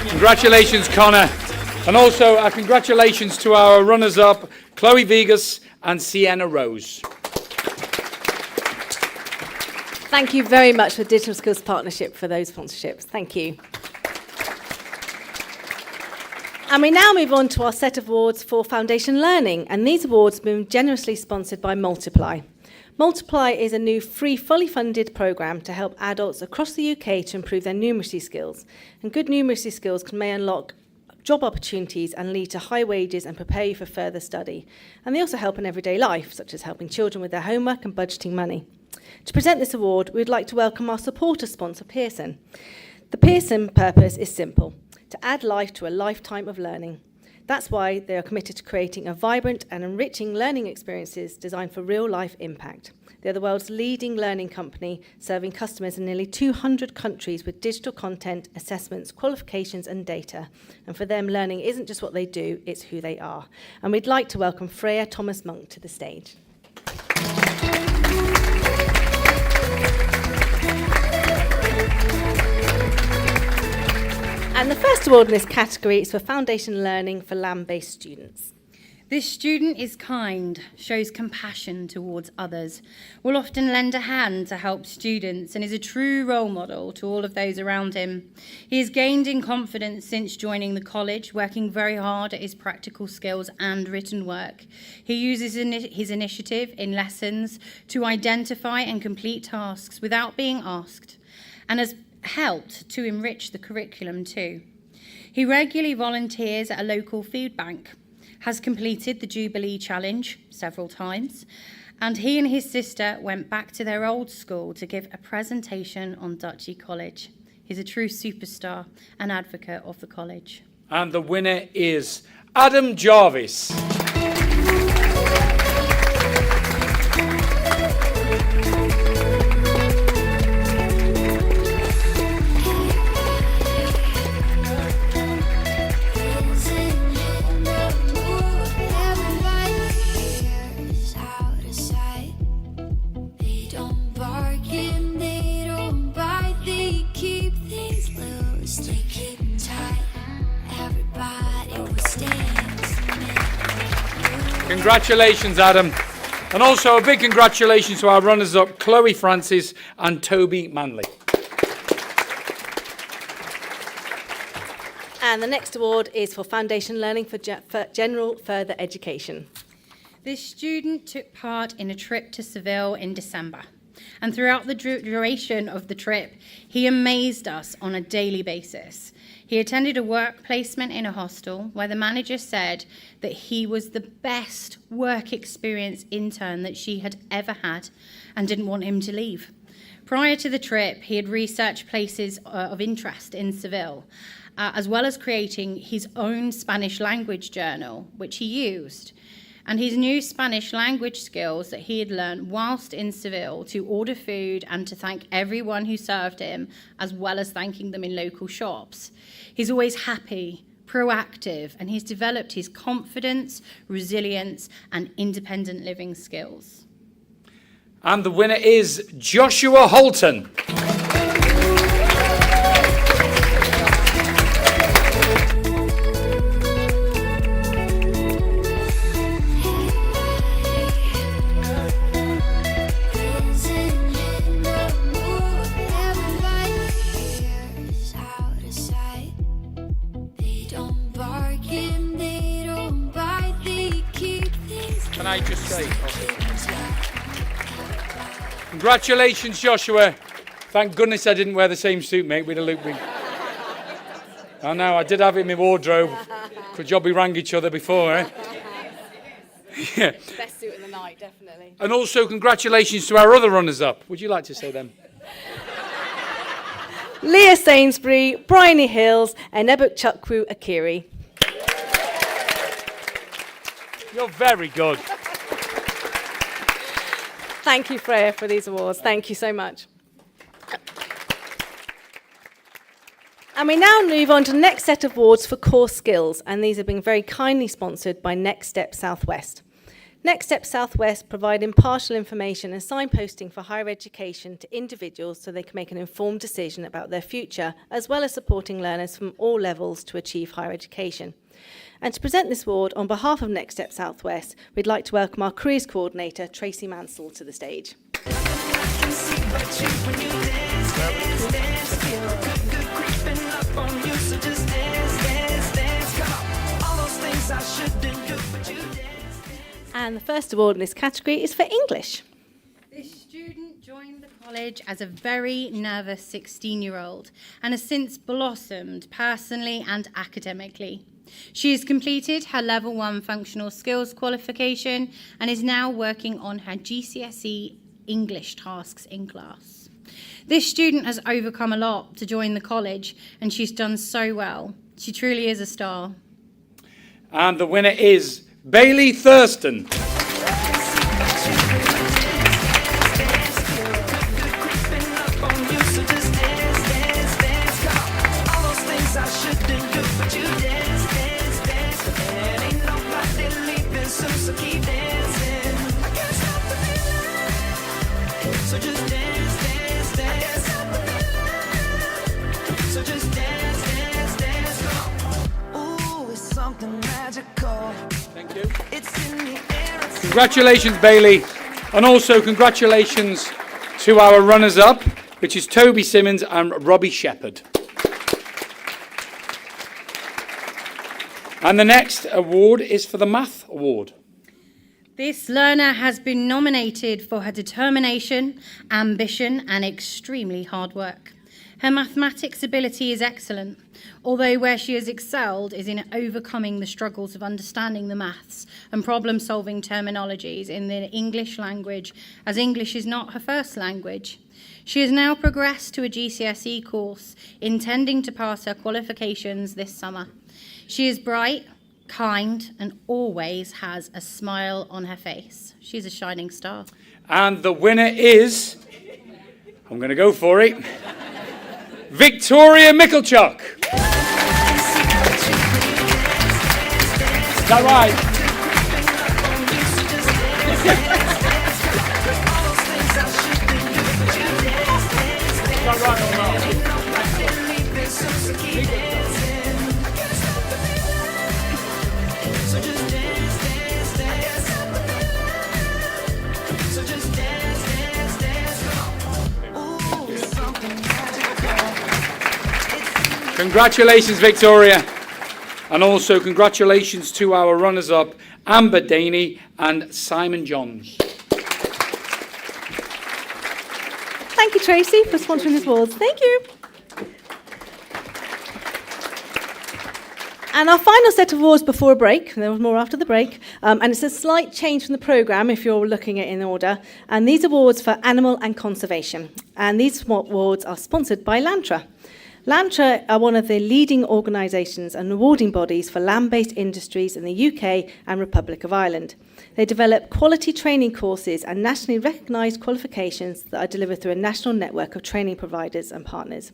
Congratulations, Connor. And also, congratulations to our runners-up, Chloe Vegas and Sienna Rose. Thank you very much for Digital Skills Partnership for those sponsorships. Thank you. And we now move on to our set of awards for foundation learning, and these awards have been generously sponsored by Multiply. Multiply is a new free, fully funded programme to help adults across the UK to improve their numeracy skills. And good numeracy skills may unlock job opportunities and lead to high wages and prepare you for further study. And they also help in everyday life, such as helping children with their homework and budgeting money. To present this award, we would like to welcome our supporter sponsor, Pearson. The Pearson purpose is simple: to add life to a lifetime of learning. That's why they are committed to creating a vibrant and enriching learning experiences designed for real-life impact. They're the world's leading learning company, serving customers in nearly 200 countries with digital content, assessments, qualifications and data. And for them, learning isn't just what they do, it's who they are. And we'd like to welcome Freya Thomas-Monk to the stage. And the first award in this category is for foundation learning for land-based students. This student is kind, shows compassion towards others, will often lend a hand to help students, and is a true role model to all of those around him. He has gained in confidence since joining the college, working very hard at his practical skills and written work. He uses his initiative in lessons to identify and complete tasks without being asked, and has helped to enrich the curriculum too. He regularly volunteers at a local food bank, has completed the Jubilee Challenge several times, and he and his sister went back to their old school to give a presentation on Duchy College. He's a true superstar and advocate of the college. And the winner is Adam Jarvis. Congratulations, Adam. And also a big congratulations to our runners-up, Chloe Francis and Toby Manley. And the next award is for foundation learning for general further education. This student took part in a trip to Seville in December. And throughout the duration of the trip, he amazed us on a daily basis. He attended a work placement in a hostel where the manager said that he was the best work experience intern that she had ever had and didn't want him to leave. Prior to the trip, he had researched places of interest in Seville, as well as creating his own Spanish language journal, which he used. And his new Spanish language skills that he had learned whilst in Seville to order food and to thank everyone who served him, as well as thanking them in local shops. He's always happy, proactive, and he's developed his confidence, resilience, and independent living skills. And the winner is Joshua Holton. Can I just say, congratulations, Joshua. Thank goodness I didn't wear the same suit, mate. We'd have looked me. I know, I did have it in my wardrobe. Could you be rang each other before, eh? Yeah. Best suit of the night, definitely. And also, congratulations to our other runners-up. Would you like to say them? Leah Sainsbury, Bryony Hills, and Ebuk Chukwu Akiri. You're very good. Thank you, Freya, for these awards. Thank you so much. And we now move on to the next set of awards for core skills, and these have been very kindly sponsored by Next Step Southwest. Next Step Southwest provide impartial information and signposting for higher education to individuals so they can make an informed decision about their future, as well as supporting learners from all levels to achieve higher education. And to present this award on behalf of Next Step Southwest, we'd like to welcome our careers coordinator, Tracy Mansell, to the stage. And the first award in this category is for English. This student joined the college as a very nervous 16-year-old and has since blossomed personally and academically. She has completed her Level 1 Functional Skills qualification and is now working on her GCSE English tasks in class. This student has overcome a lot to join the college, and she's done so well. She truly is a star. And the winner is Bailey Thurston. Thank you. Congratulations, Bailey. And also congratulations to our runners-up, which is Toby Simmons and Robbie Shepherd. And the next award is for the Math Award. This learner has been nominated for her determination, ambition, and extremely hard work. Her mathematics ability is excellent, although where she has excelled is in overcoming the struggles of understanding the maths and problem-solving terminologies in the English language, as English is not her first language. She has now progressed to a GCSE course, intending to pass her qualifications this summer. She is bright, kind, and always has a smile on her face. She's a shining star. And the winner is, I'm going to go for it, Victoria Mickelchuk. Is that right? Is that right or not? Congratulations, Victoria. And also congratulations to our runners-up, Amber Daney and Simon Johns. Thank you, Tracy, for sponsoring this awards. Thank you. And our final set of awards before a break, and there was more after the break, and it's a slight change from the programme if you're looking at it in order, and these awards for animal and conservation. And these awards are sponsored by Lantra. Lantra are one of the leading organisations and awarding bodies for land-based industries in the UK and Republic of Ireland. They develop quality training courses and nationally recognised qualifications that are delivered through a national network of training providers and partners.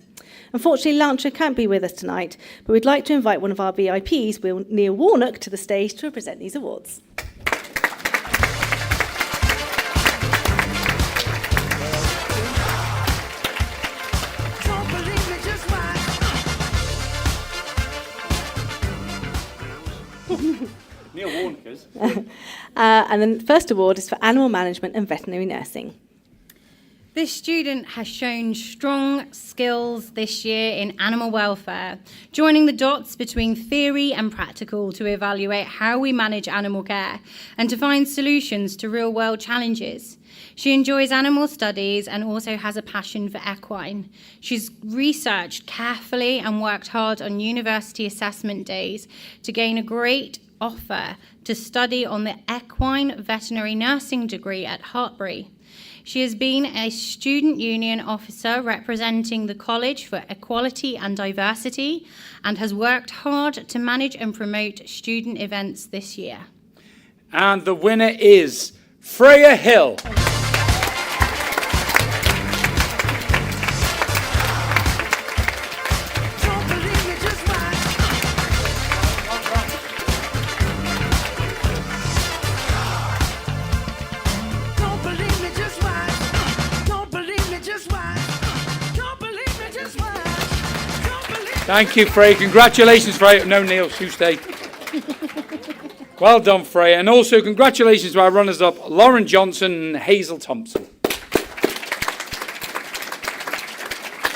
Unfortunately, Lantra can't be with us tonight, but we'd like to invite one of our VIPs, Neil Warnock, to the stage to present these awards. Neil Warnockers. And then the first award is for animal management and veterinary nursing. This student has shown strong skills this year in animal welfare, joining the dots between theory and practical to evaluate how we manage animal care and to find solutions to real-world challenges. She enjoys animal studies and also has a passion for equine. She's researched carefully and worked hard on university assessment days to gain a great offer to study on the equine veterinary nursing degree at Hartbury. She has been a student union officer representing the college for equality and diversity and has worked hard to manage and promote student events this year. And the winner is Freya Hill. Thank you, Freya. Congratulations, Freya. No, Neil, you stay. Well done, Freya. And also congratulations to our runners-up, Lauren Johnson and Hazel Thompson.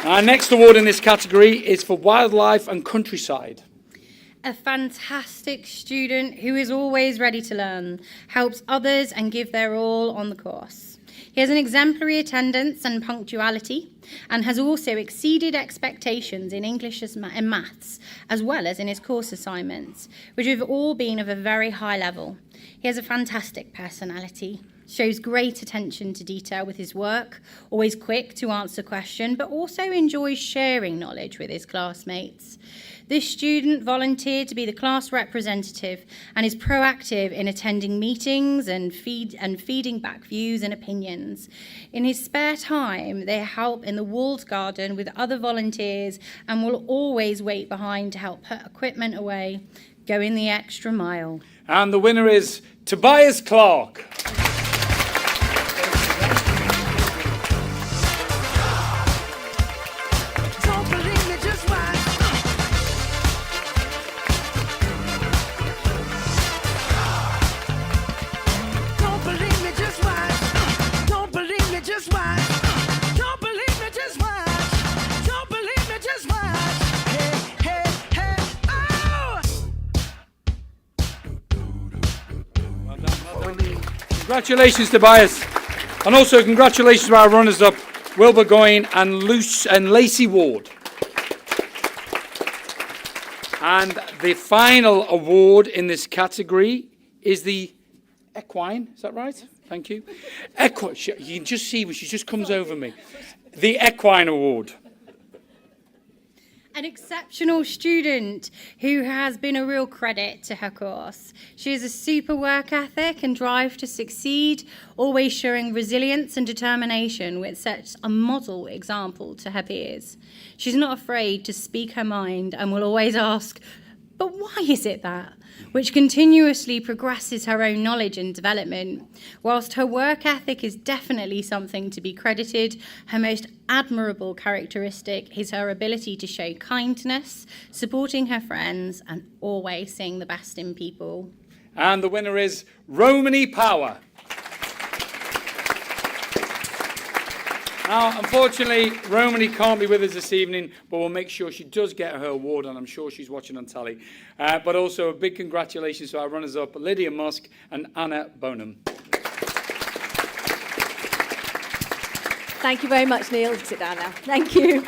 Our next award in this category is for wildlife and countryside. a fantastic student who is always ready to learn, helps others and give their all on the course. He has an exemplary attendance and punctuality and has also exceeded expectations in English and maths, as well as in his course assignments, which have all been of a very high level. He has a fantastic personality, shows great attention to detail with his work, always quick to answer questions, but also enjoys sharing knowledge with his classmates. This student volunteered to be the class representative and is proactive in attending meetings and feeding back views and opinions. In his spare time, they help in the walled garden with other volunteers and will always wait behind to help put equipment away, going the extra mile. And the winner is Tobias Clark. Don't believe me, just watch. Don't believe me, just watch. Don't believe me, just watch. Don't believe me, just watch. Don't believe me, just watch. Hey, hey, hey, oh! Congratulations, Tobias. And also congratulations to our runners-up, Wilbur Goyne and Lacey Ward. And the final award in this category is the equine. Is that right? Thank you. You can just see, she just comes over me. The Equine Award. An exceptional student who has been a real credit to her course. She has a super work ethic and drive to succeed, always showing resilience and determination, which sets a model example to her peers. She's not afraid to speak her mind and will always ask, but why is it that? Which continuously progresses her own knowledge and development. Whilst her work ethic is definitely something to be credited, her most admirable characteristic is her ability to show kindness, supporting her friends, and always seeing the best in people. And the winner is Romany Power. Now, unfortunately, Romany can't be with us this evening, but we'll make sure she does get her award, and I'm sure she's watching on telly. But also a big congratulations to our runners-up, Lydia Musk and Anna Bonham. Thank you very much, Neil. Sit down now. Thank you.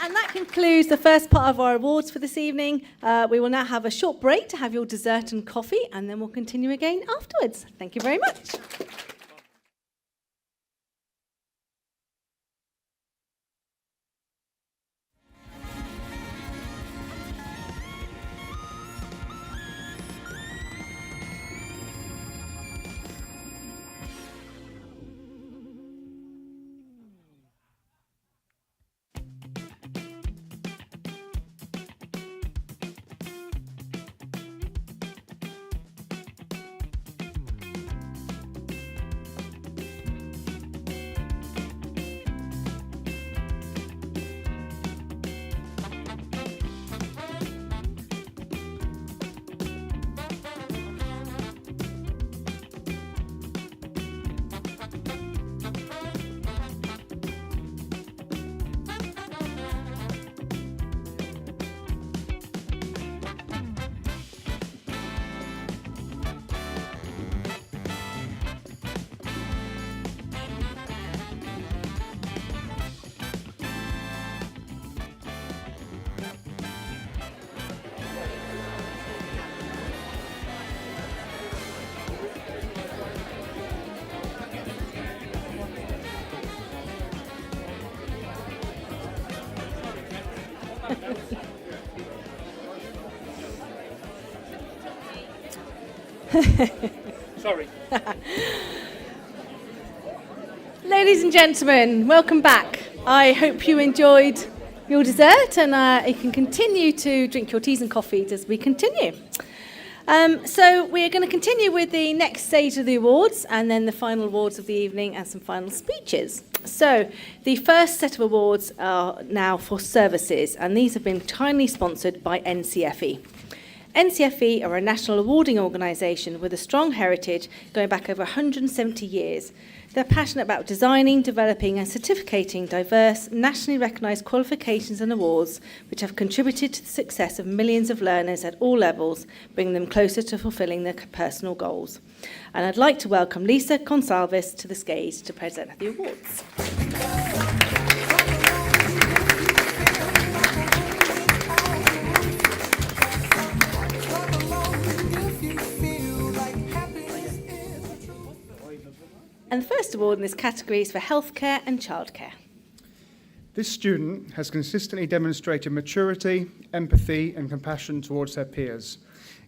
And that concludes the first part of our awards for this evening. We will now have a short break to have your dessert and coffee, and then we'll continue again afterwards. Thank you very much. Sorry. Ladies and gentlemen, welcome back. I hope you enjoyed your dessert, and you can continue to drink your teas and coffees as we continue. So we're going to continue with the next stage of the awards, and then the final awards of the evening and some final speeches. So the first set of awards are now for services, and these have been kindly sponsored by NCFE. NCFE are a national awarding organisation with a strong heritage going back over 170 years. They're passionate about designing, developing and certificating diverse, nationally recognised qualifications and awards which have contributed to the success of millions of learners at all levels, bringing them closer to fulfilling their personal goals. And I'd like to welcome Lisa Consalves to the stage to present the awards. And the first award in this category is for healthcare and childcare. This student has consistently demonstrated maturity, empathy and compassion towards her peers,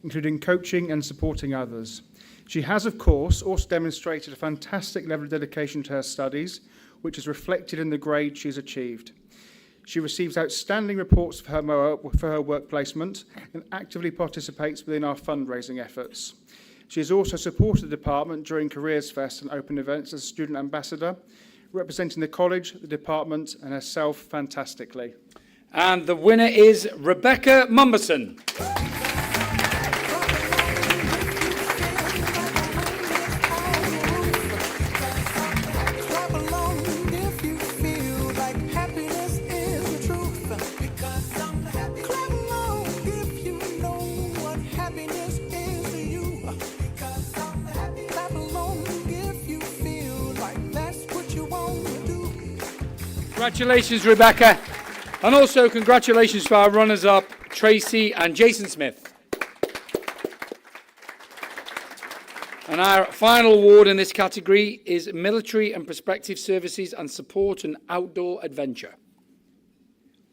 including coaching and supporting others. She has, of course, also demonstrated a fantastic level of dedication to her studies, which is reflected in the grade she's achieved. She receives outstanding reports for her work placement and actively participates within our fundraising efforts. She has also supported the department during Careers Fest and open events as a student ambassador, representing the college, the department and herself fantastically. And the winner is Rebecca Mumberson. Congratulations, Rebecca. And also congratulations to our runners-up, Tracy and Jason Smith. And our final award in this category is Military and Prospective Services and Support and Outdoor Adventure.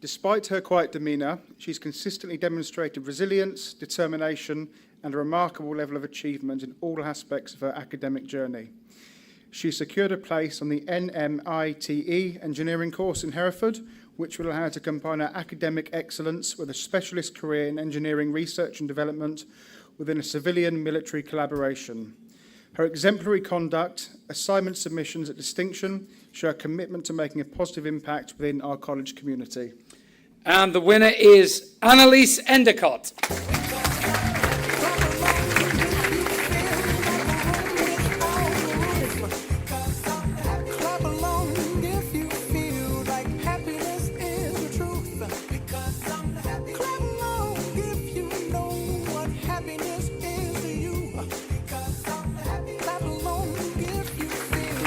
Despite her quiet demeanour, she's consistently demonstrated resilience, determination and a remarkable level of achievement in all aspects of her academic journey. She secured a place on the NMITE engineering course in Hereford, which will allow her to combine her academic excellence with a specialist career in engineering research and development within a civilian-military collaboration. Her exemplary conduct, assignment submissions at distinction, show a commitment to making a positive impact within our college community. And the winner is Annalise Endicott.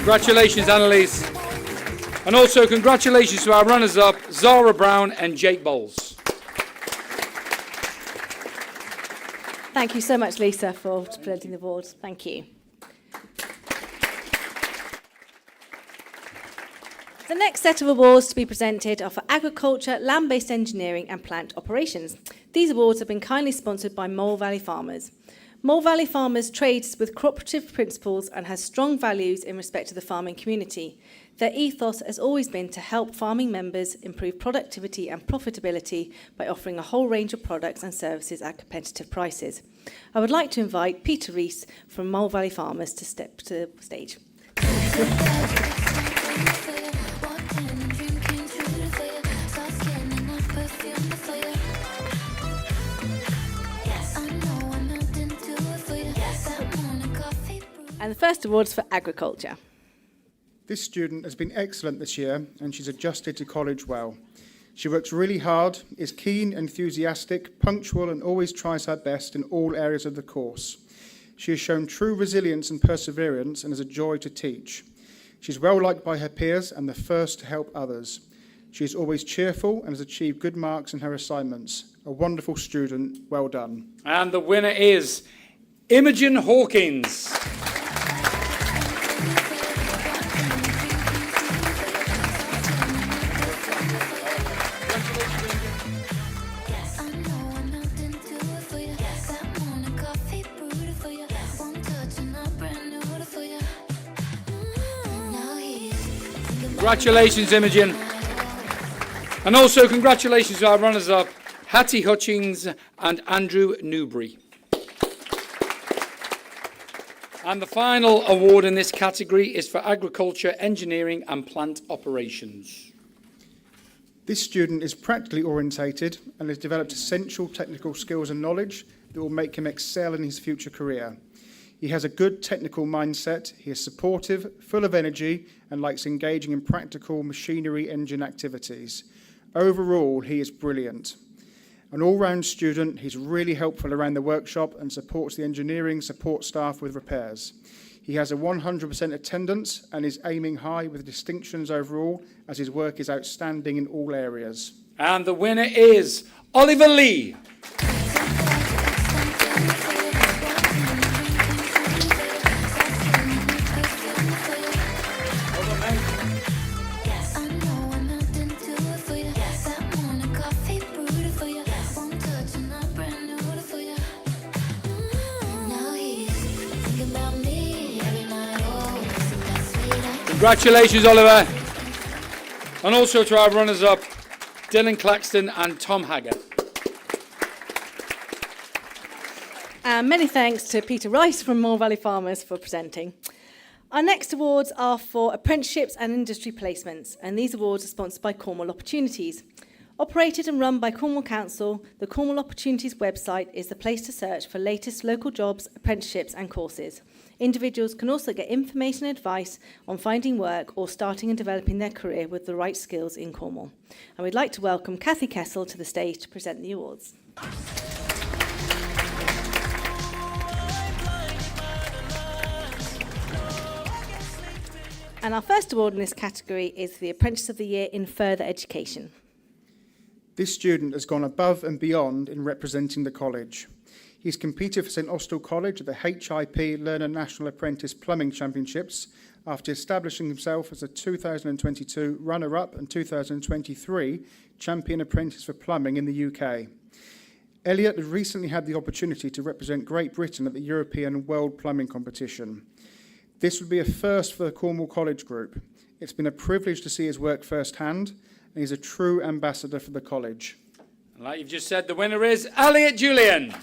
Congratulations, Annalise. And also congratulations to our runners-up, Zara Brown and Jake Bowles. Thank you so much, Lisa, for presenting the awards. Thank you. The next set of awards to be presented are for agriculture, land-based engineering and plant operations. These awards have been kindly sponsored by Mole Valley Farmers. Mole Valley Farmers trades with cooperative principles and has strong values in respect to the farming community. Their ethos has always been to help farming members improve productivity and profitability by offering a whole range of products and services at competitive prices. I would like to invite Peter Rees from Mole Valley Farmers to step to the stage. And the first award is for agriculture. This student has been excellent this year and she's adjusted to college well. She works really hard, is keen, enthusiastic, punctual and always tries her best in all areas of the course. She has shown true resilience and perseverance and is a joy to teach. She's well liked by her peers and the first to help others. She is always cheerful and has achieved good marks in her assignments. A wonderful student, well done. And the winner is Imogen Hawkins. Congratulations, Imogen. And also congratulations to our runners-up, Hattie Hutchings and Andrew Newbury. And the final award in this category is for agriculture, engineering and plant operations. This student is practically orientated and has developed essential technical skills and knowledge that will make him excel in his future career. He has a good technical mindset, he is supportive, full of energy, and likes engaging in practical machinery engine activities. Overall, he is brilliant. An all-round student, he's really helpful around the workshop and supports the engineering support staff with repairs. He has a 100% attendance and is aiming high with distinctions overall, as his work is outstanding in all areas. And the winner is Oliver Lee. Congratulations, Oliver. And also to our runners-up, Dylan Claxton and Tom Haggard. And many thanks to Peter Rice from Moore Valley Farmers for presenting. Our next awards are for apprenticeships and industry placements, and these awards are sponsored by Cornwall Opportunities. Operated and run by Cornwall Council, the Cornwall Opportunities website is the place to search for latest local jobs, apprenticeships and courses. Individuals can also get information and advice on finding work or starting and developing their career with the right skills in Cornwall. And we'd like to welcome Cathy Kessel to the stage to present the awards. And our first award in this category is the Apprentice of the Year in Further Education. This student has gone above and beyond in representing the college. He's competed for St Austell College at the HIP Learner National Apprentice Plumbing Championships after establishing himself as a 2022 runner-up and 2023 Champion Apprentice for Plumbing in the UK. Elliot has recently had the opportunity to represent Great Britain at the European and World Plumbing Competition. This would be a first for the Cornwall College Group. It's been a privilege to see his work firsthand, and he's a true ambassador for the college. Like you've just said, the winner is Elliot Julian.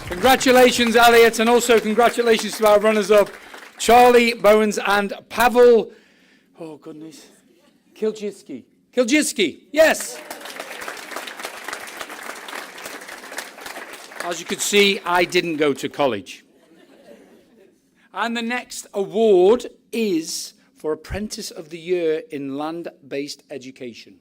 Congratulations, Elliot, and also congratulations to our runners-up, Charlie Bowens and Pavel, oh goodness, Kiljiski, yes. As you could see, I didn't go to college. And the next award is for Apprentice of the Year in Land-Based Education.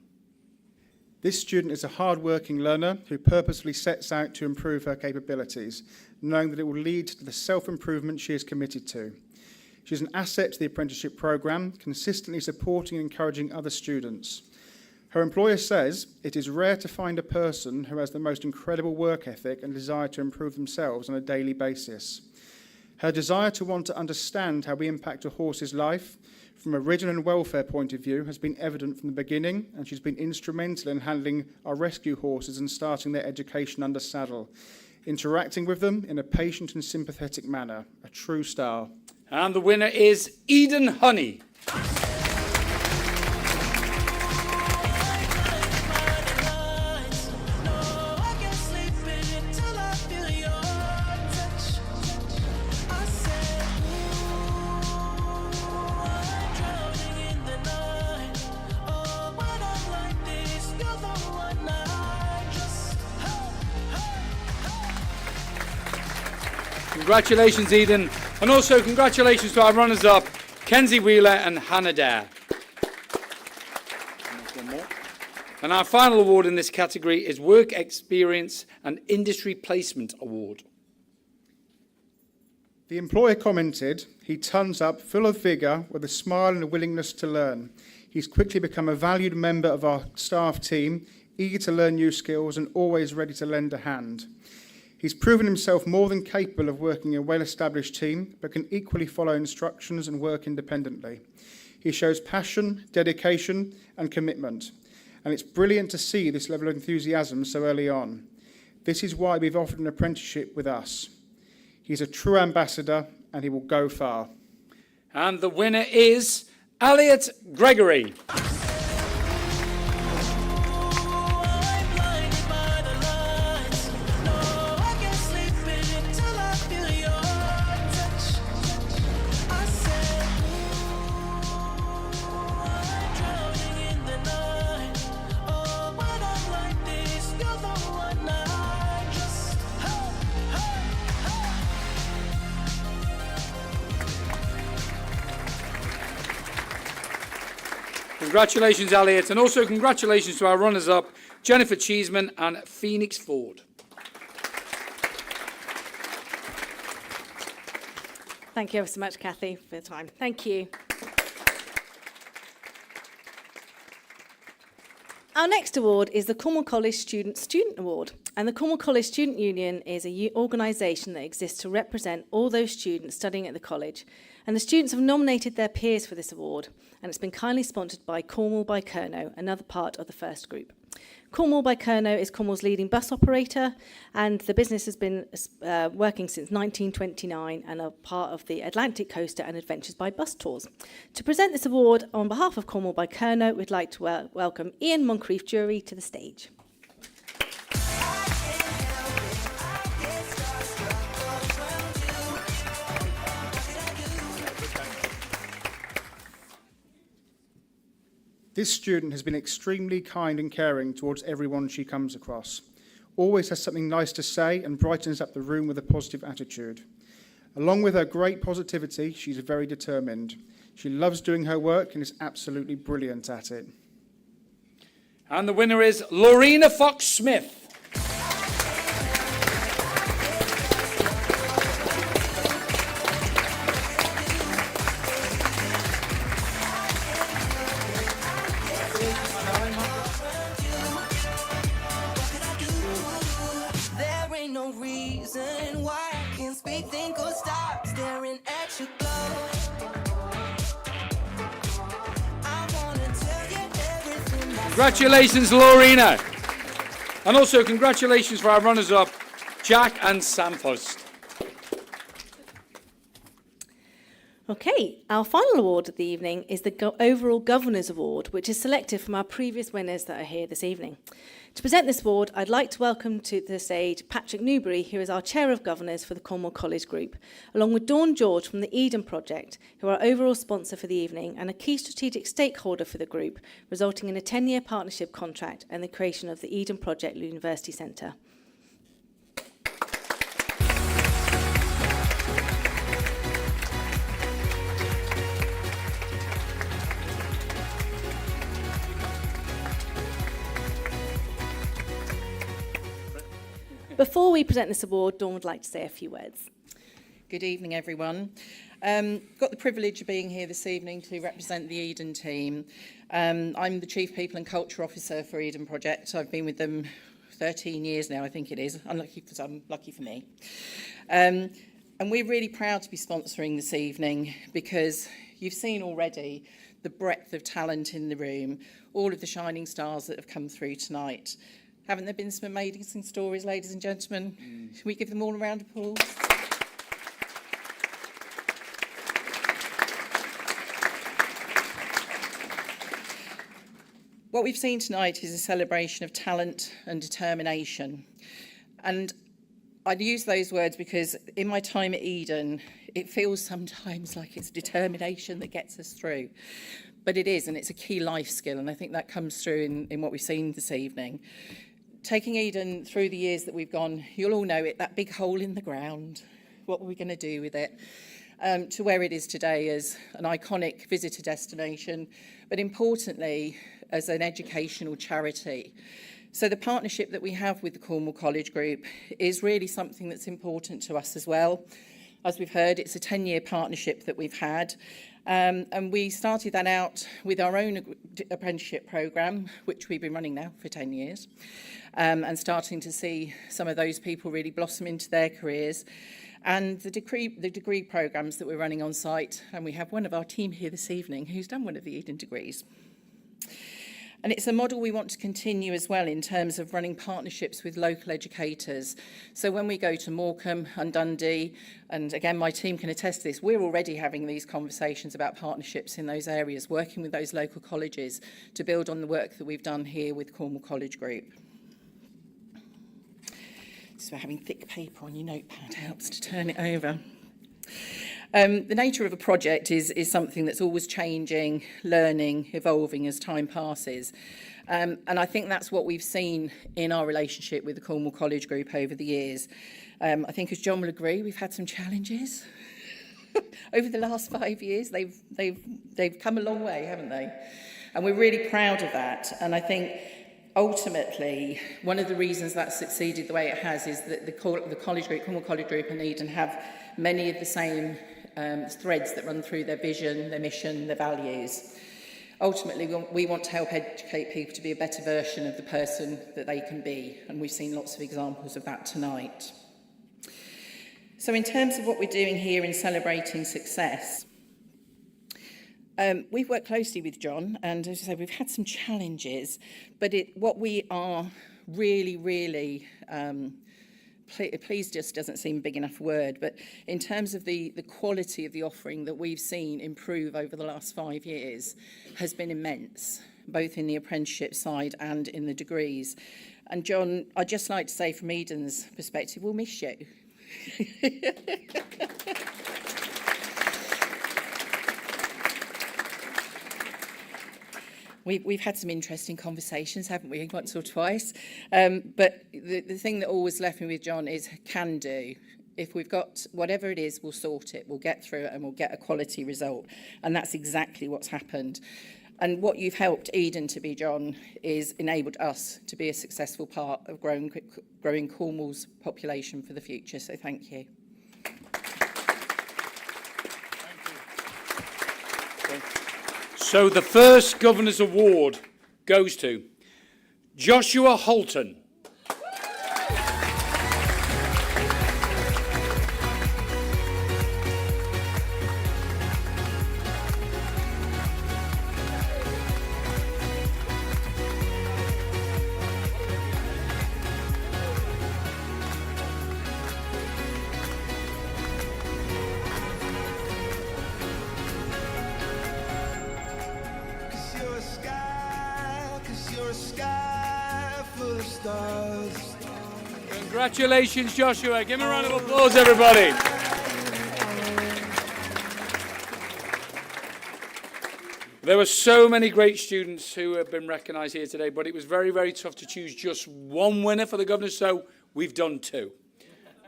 This student is a hard-working learner who purposefully sets out to improve her capabilities, knowing that it will lead to the self-improvement she is committed to. She's an asset to the apprenticeship programme, consistently supporting and encouraging other students. Her employer says it is rare to find a person who has the most incredible work ethic and desire to improve themselves on a daily basis. Her desire to want to understand how we impact a horse's life from a ridden and welfare point of view has been evident from the beginning, and she's been instrumental in handling our rescue horses and starting their education under saddle, interacting with them in a patient and sympathetic manner. A true star. And the winner is Eden Honey. Congratulations, Eden. And also congratulations to our runners-up, Kenzie Wheeler and Hannah Dare. And our final award in this category is Work Experience and Industry Placement Award. The employer commented, he turns up full of vigour with a smile and a willingness to learn. He's quickly become a valued member of our staff team, eager to learn new skills and always ready to lend a hand. He's proven himself more than capable of working in a well-established team, but can equally follow instructions and work independently. He shows passion, dedication, and commitment, and it's brilliant to see this level of enthusiasm so early on. This is why we've offered an apprenticeship with us. He's a true ambassador and he will go far. And the winner is Elliot Gregory. Congratulations, Elliot, and also congratulations to our runners-up, Jennifer Cheeseman and Phoenix Ford. Thank you ever so much, Kathy, for your time. Thank you. Our next award is the Cornwall College Student Award. And the Cornwall College Student Union is an organisation that exists to represent all those students studying at the college. And the students have nominated their peers for this award, and it's been kindly sponsored by Cornwall by Kerno, another part of the first group. Cornwall by Kerno is Cornwall's leading bus operator, and the business has been working since 1929 and are part of the Atlantic Coaster and Adventures by Bus Tours. To present this award on behalf of Cornwall by Kerno, we'd like to welcome Ian Moncrief Jury to the stage. This student has been extremely kind and caring towards everyone she comes across. Always has something nice to say and brightens up the room with a positive attitude. Along with her great positivity, she's very determined. She loves doing her work and is absolutely brilliant at it. And the winner is Lorena Fox-Smith. There ain't no reason why I can't speak, think, or stop staring at your glow. I wanna tell you everything that's Congratulations, Lorena. And also congratulations for our runners-up, Jack and Sam Post. Okay, our final award of the evening is the Overall Governors Award, which is selected from our previous winners that are here this evening. To present this award, I'd like to welcome to the stage Patrick Newbury, who is our Chair of Governors for the Cornwall College Group, along with Dawn George from the Eden Project, who are our overall sponsor for the evening and a key strategic stakeholder for the group, resulting in a 10-year partnership contract and the creation of the Eden Project University Centre. Before we present this award, Dawn would like to say a few words. Good evening, everyone. Got the privilege of being here this evening to represent the Eden team. I'm the Chief People and Culture Officer for Eden Project. I've been with them 13 years now, I think it is. Unlucky for some, lucky for me. And we're really proud to be sponsoring this evening because you've seen already the breadth of talent in the room, all of the shining stars that have come through tonight. Haven't there been some amazing stories, ladies and gentlemen? Should we give them all a round of applause? What we've seen tonight is a celebration of talent and determination. And I'd use those words because in my time at Eden, it feels sometimes like it's determination that gets us through. But it is, and it's a key life skill, and I think that comes through in what we've seen this evening. Taking Eden through the years that we've gone, you'll all know it, that big hole in the ground. What were we going to do with it? To where it is today as an iconic visitor destination, but importantly, as an educational charity. So the partnership that we have with the Cornwall College Group is really something that's important to us as well. As we've heard, it's a 10-year partnership that we've had. And we started that out with our own apprenticeship programme, which we've been running now for 10 years, and starting to see some of those people really blossom into their careers. And the degree programmes that we're running on site, and we have one of our team here this evening who's done one of the Eden degrees. And it's a model we want to continue as well in terms of running partnerships with local educators. So when we go to Morecambe and Dundee, and again, my team can attest to this, we're already having these conversations about partnerships in those areas, working with those local colleges to build on the work that we've done here with Cornwall College Group. So having thick paper on your notepad helps to turn it over. The nature of a project is something that's always changing, learning, evolving as time passes. And I think that's what we've seen in our relationship with the Cornwall College Group over the years. I think, as John will agree, we've had some challenges. Over the last 5 years, they've come a long way, haven't they? And we're really proud of that. And I think ultimately, one of the reasons that's succeeded the way it has is that the College Group, Cornwall College Group and Eden have many of the same threads that run through their vision, their mission, their values. Ultimately, we want to help educate people to be a better version of the person that they can be, and we've seen lots of examples of that tonight. So in terms of what we're doing here in celebrating success, we've worked closely with John, and as I said, we've had some challenges, but what we are really pleased just doesn't seem a big enough word, but in terms of the quality of the offering that we've seen improve over the last 5 years has been immense, both in the apprenticeship side and in the degrees. And John, I'd just like to say from Eden's perspective, we'll miss you. We've had some interesting conversations, haven't we, once or twice? But the thing that always left me with John is can do. If we've got whatever it is, we'll sort it, we'll get through it, and we'll get a quality result. And that's exactly what's happened. And what you've helped Eden to be, John, is enabled us to be a successful part of growing Cornwall's population for the future. So thank you. So the first Governor's Award goes to Joshua Holton. Congratulations, Joshua. Give him a round of applause, everybody. There were so many great students who have been recognised here today, but it was very, very tough to choose just one winner for the Governor, so we've done two.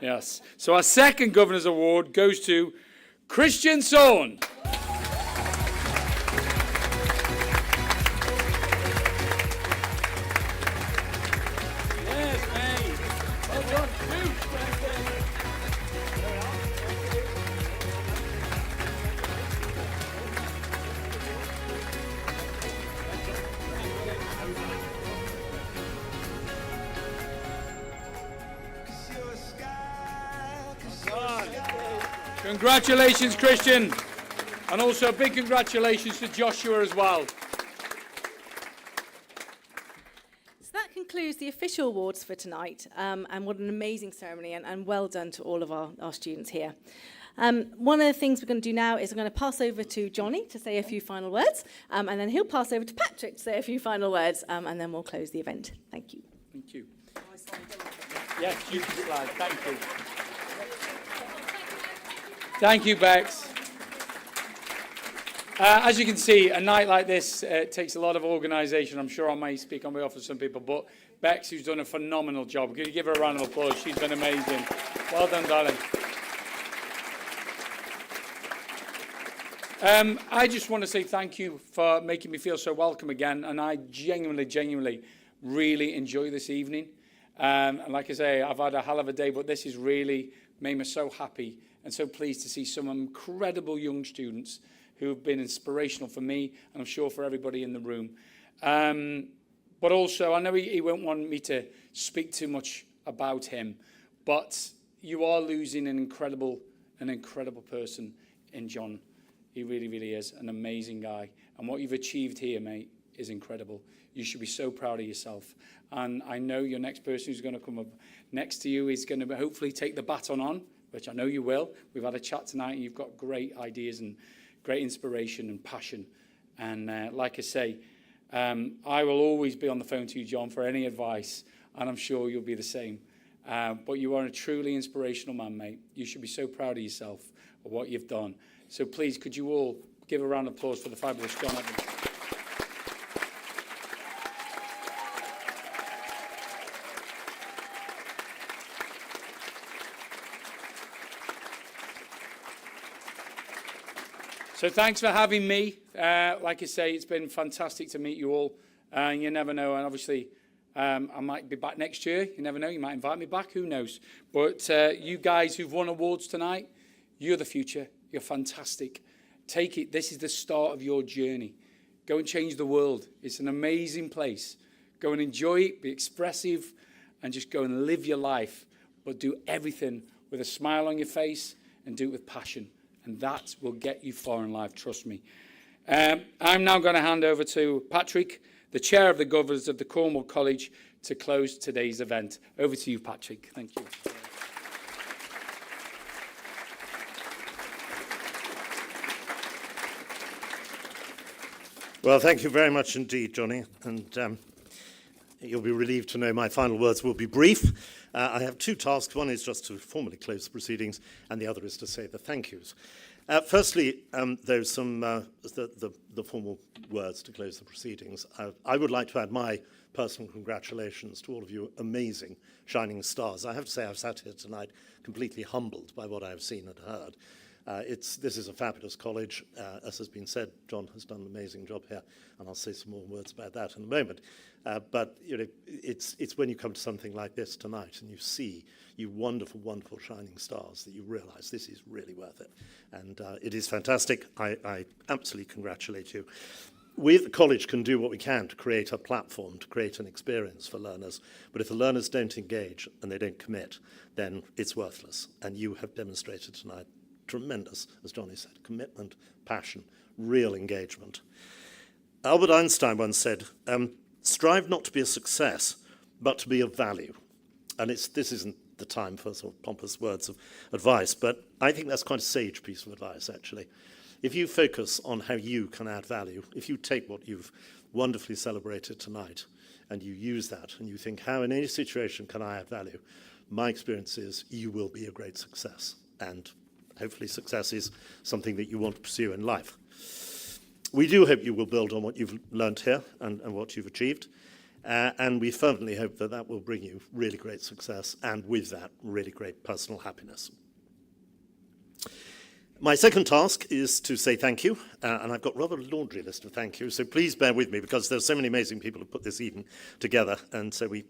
Yes. So our second Governor's Award goes to Christian Sohn. Congratulations, Christian. And also a big congratulations to Joshua as well. So that concludes the official awards for tonight. And what an amazing ceremony, and well done to all of our students here. One of the things we're going to do now is I'm going to pass over to Johnny to say a few final words, and then he'll pass over to Patrick to say a few final words, and then we'll close the event. Thank you. Thank you. Yes, you can slide. Thank you. Thank you, Bex. As you can see, a night like this takes a lot of organisation. I'm sure I may speak on behalf of some people, but Bex, who's done a phenomenal job. Can you give her a round of applause? She's been amazing. Well done, darling. I just want to say thank you for making me feel so welcome again, and I genuinely really enjoy this evening. And like I say, I've had a hell of a day, but this has really made me so happy and so pleased to see some incredible young students who have been inspirational for me, and I'm sure for everybody in the room. But also, I know he won't want me to speak too much about him, but you are losing an incredible person in John. He really is an amazing guy. And what you've achieved here, mate, is incredible. You should be so proud of yourself. And I know your next person who's going to come up next to you is going to hopefully take the baton on, which I know you will. We've had a chat tonight, and you've got great ideas and great inspiration and passion. And like I say, I will always be on the phone to you, John, for any advice, and I'm sure you'll be the same. But you are a truly inspirational man, mate. You should be so proud of yourself of what you've done. So please, could you all give a round of applause for the fabulous John Evans. So thanks for having me. Like I say, it's been fantastic to meet you all. And you never know. And obviously, I might be back next year. You never know. You might invite me back. Who knows? But you guys who've won awards tonight, you're the future. You're fantastic. Take it. This is the start of your journey. Go and change the world. It's an amazing place. Go and enjoy it. Be expressive. And just go and live your life. But do everything with a smile on your face and do it with passion. And that will get you far in life, trust me. I'm now going to hand over to Patrick, the Chair of the Governors of the Cornwall College, to close today's event. Over to you, Patrick. Thank you. Well, thank you very much indeed, Johnny. And you'll be relieved to know my final words will be brief. I have two tasks. One is just to formally close the proceedings, and the other is to say the thank yous. Firstly, there's some the formal words to close the proceedings. I would like to add my personal congratulations to all of you amazing shining stars. I have to say I've sat here tonight completely humbled by what I've seen and heard. This is a fabulous college. As has been said, John has done an amazing job here, and I'll say some more words about that in a moment. But you know, it's when you come to something like this tonight and you see you wonderful, wonderful shining stars that you realise this is really worth it. And it is fantastic. I absolutely congratulate you. We at the college can do what we can to create a platform, to create an experience for learners. But if the learners don't engage and they don't commit, then it's worthless. And you have demonstrated tonight tremendous, as Johnny said, commitment, passion, real engagement. Albert Einstein once said, strive not to be a success, but to be of value. And this isn't the time for sort of pompous words of advice, but I think that's quite a sage piece of advice, actually. If you focus on how you can add value, if you take what you've wonderfully celebrated tonight and you use that and you think, how in any situation can I add value? My experience is you will be a great success. And hopefully success is something that you want to pursue in life. We do hope you will build on what you've learnt here and what you've achieved. And we fervently hope that that will bring you really great success and with that, really great personal happiness. My second task is to say thank you, and I've got rather a laundry list of thank yous, so please bear with me because there's so many amazing people who put this evening together, and so we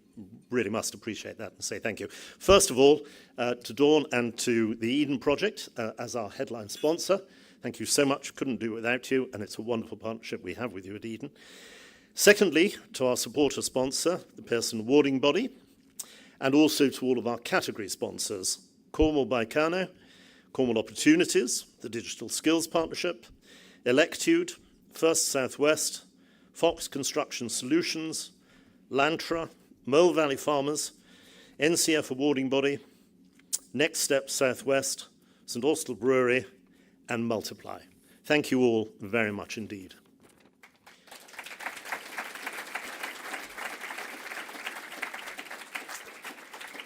really must appreciate that and say thank you. First of all, to Dawn and to the Eden Project as our headline sponsor. Thank you so much, couldn't do it without you, and it's a wonderful partnership we have with you at Eden. Secondly, to our supporter sponsor, the Pearson Awarding Body, and also to all of our category sponsors, Cornwall by Carno, Cornwall Opportunities, the Digital Skills Partnership, Electude, First Southwest, Fox Construction Solutions, Lantra, Mole Valley Farmers, NCF Awarding Body, Next Step Southwest, St Austell Brewery, and Multiply. Thank you all very much indeed.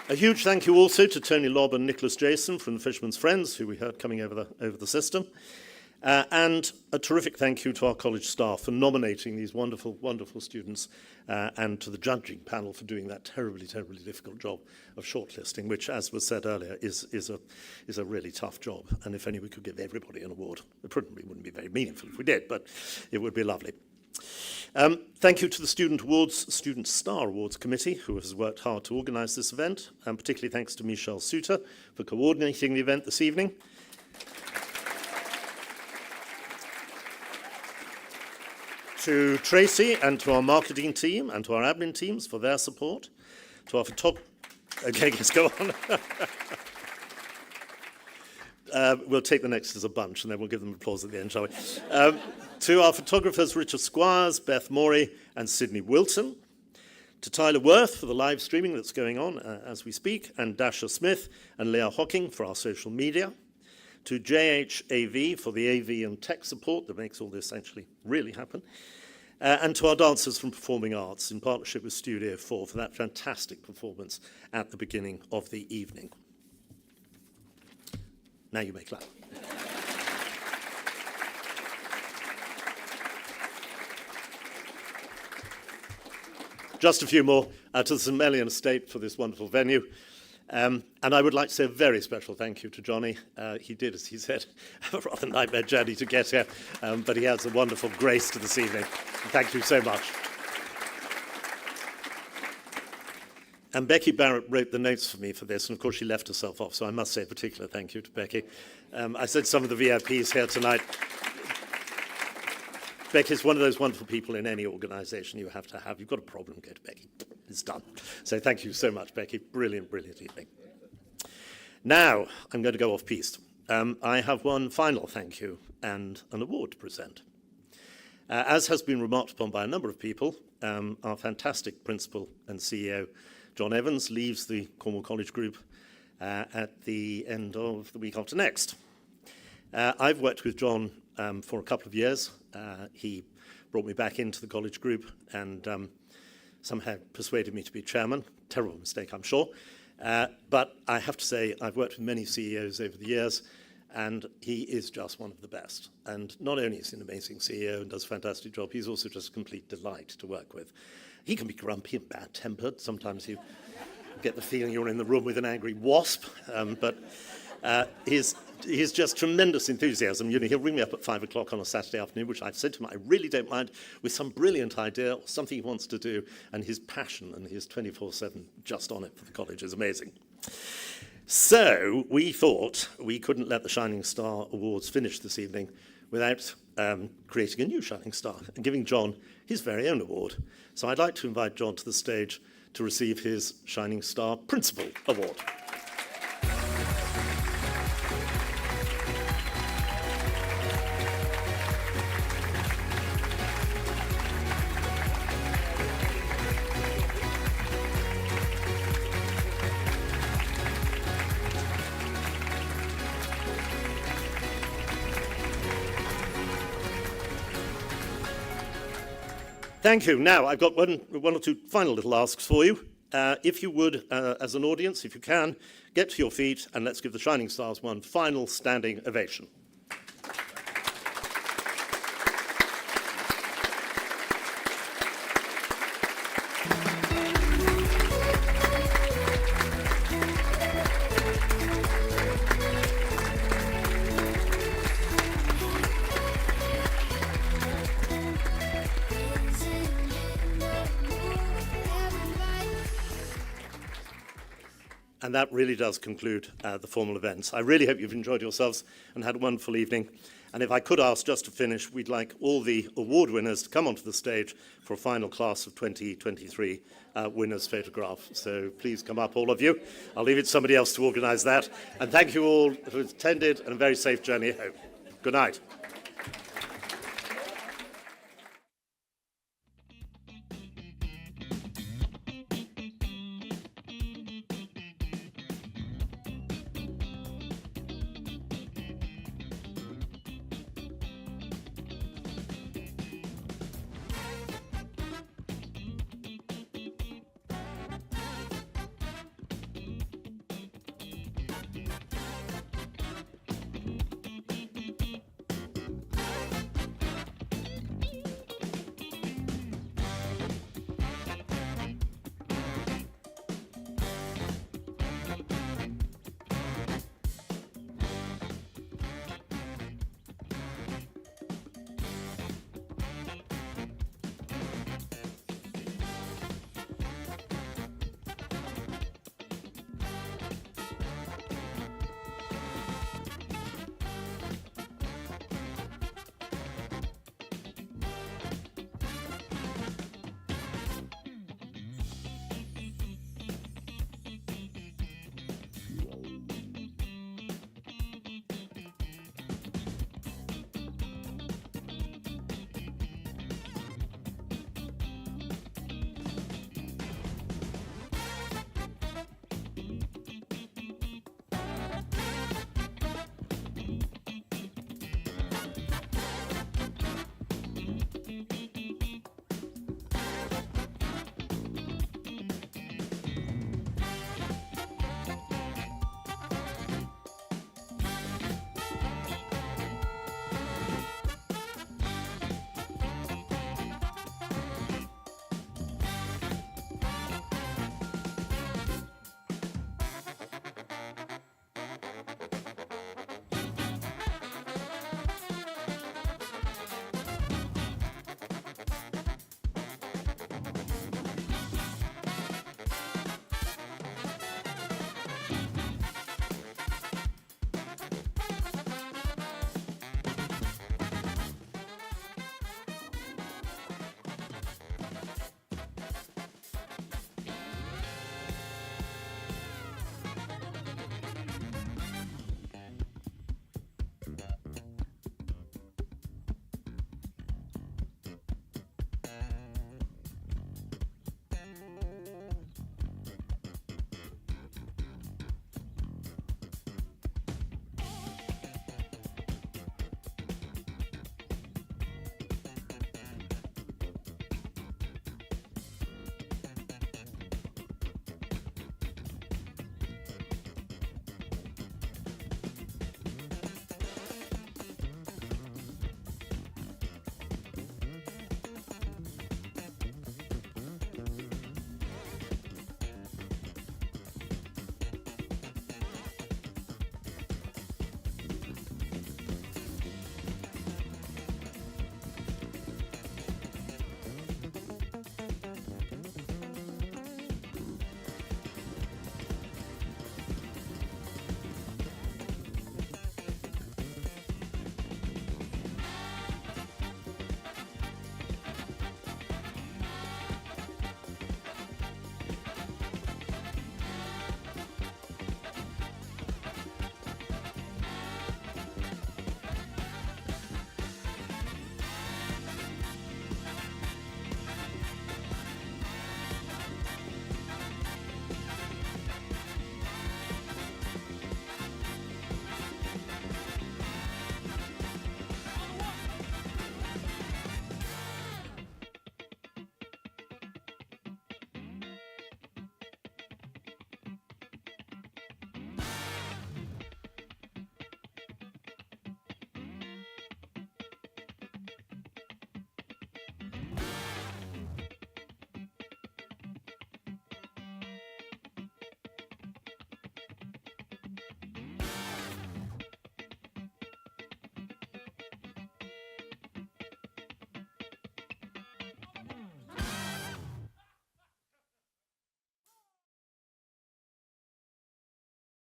A huge thank you also to Tony Lobb and Nicholas Jason from the Fisherman's Friends, who we heard coming over the system. And a terrific thank you to our college staff for nominating these wonderful, wonderful students, and to the judging panel for doing that terribly, terribly difficult job of shortlisting, which, as was said earlier, is a really tough job. And if only we could give everybody an award. It probably wouldn't be very meaningful if we did, but it would be lovely. Thank you to the Student Star Awards Committee, who has worked hard to organise this event, and particularly thanks to Michelle Suter for coordinating the event this evening. To Tracy and to our marketing team and to our admin teams for their support. To our Okay, let's go on. We'll take the next as a bunch, and then we'll give them applause at the end, shall we? To our photographers, Richard Squires, Beth Morey, and Sydney Wilson. To Tyler Worth for the live streaming that's going on as we speak, and Dasha Smith and Leah Hocking for our social media. To JHAV for the AV and tech support that makes all this actually really happen. And to our dancers from Performing Arts in partnership with Studio 4 for that fantastic performance at the beginning of the evening. Now you may clap. Just a few more to the St Melian Estate for this wonderful venue. And I would like to say a very special thank you to Johnny. He did, as he said, have a rather nightmare journey to get here, but he has a wonderful grace to this evening. Thank you so much. And Becky Barrett wrote the notes for me for this, and of course she left herself off, so I must say a particular thank you to Becky. I said some of the VIPs here tonight. Becky's one of those wonderful people in any organisation you have to have. You've got a problem, go to Becky. It's done. So thank you so much, Becky. Brilliant, brilliant evening. Now, I'm going to go off-piste. I have one final thank you and an award to present. As has been remarked upon by a number of people, our fantastic principal and CEO, John Evans, leaves the Cornwall College Group at the end of the week after next. I've worked with John for a couple of years. He brought me back into the college group and somehow persuaded me to be chairman. Terrible mistake, I'm sure. But I have to say, I've worked with many CEOs over the years, and he is just one of the best. And not only is he an amazing CEO and does a fantastic job, he's also just a complete delight to work with. He can be grumpy and bad-tempered. Sometimes you get the feeling you're in the room with an angry wasp, but he's just tremendous enthusiasm. You know, he'll ring me up at 5 o'clock on a Saturday afternoon, which I've said to him, I really don't mind, with some brilliant idea or something he wants to do, and his passion and his 24/7 just on it for the college is amazing. So we thought we couldn't let the Shining Star Awards finish this evening without creating a new Shining Star and giving John his very own award. So I'd like to invite John to the stage to receive his Shining Star Principal Award. Thank you. Now, I've got one or two final little asks for you. If you would, as an audience, if you can, get to your feet and let's give the Shining Stars one final standing ovation. And that really does conclude the formal events. I really hope you've enjoyed yourselves and had a wonderful evening. And if I could ask, just to finish, we'd like all the award winners to come onto the stage for a final class of 2023 winners photograph. So please come up, all of you. I'll leave it to somebody else to organise that. And thank you all who attended, and a very safe journey home. Good night.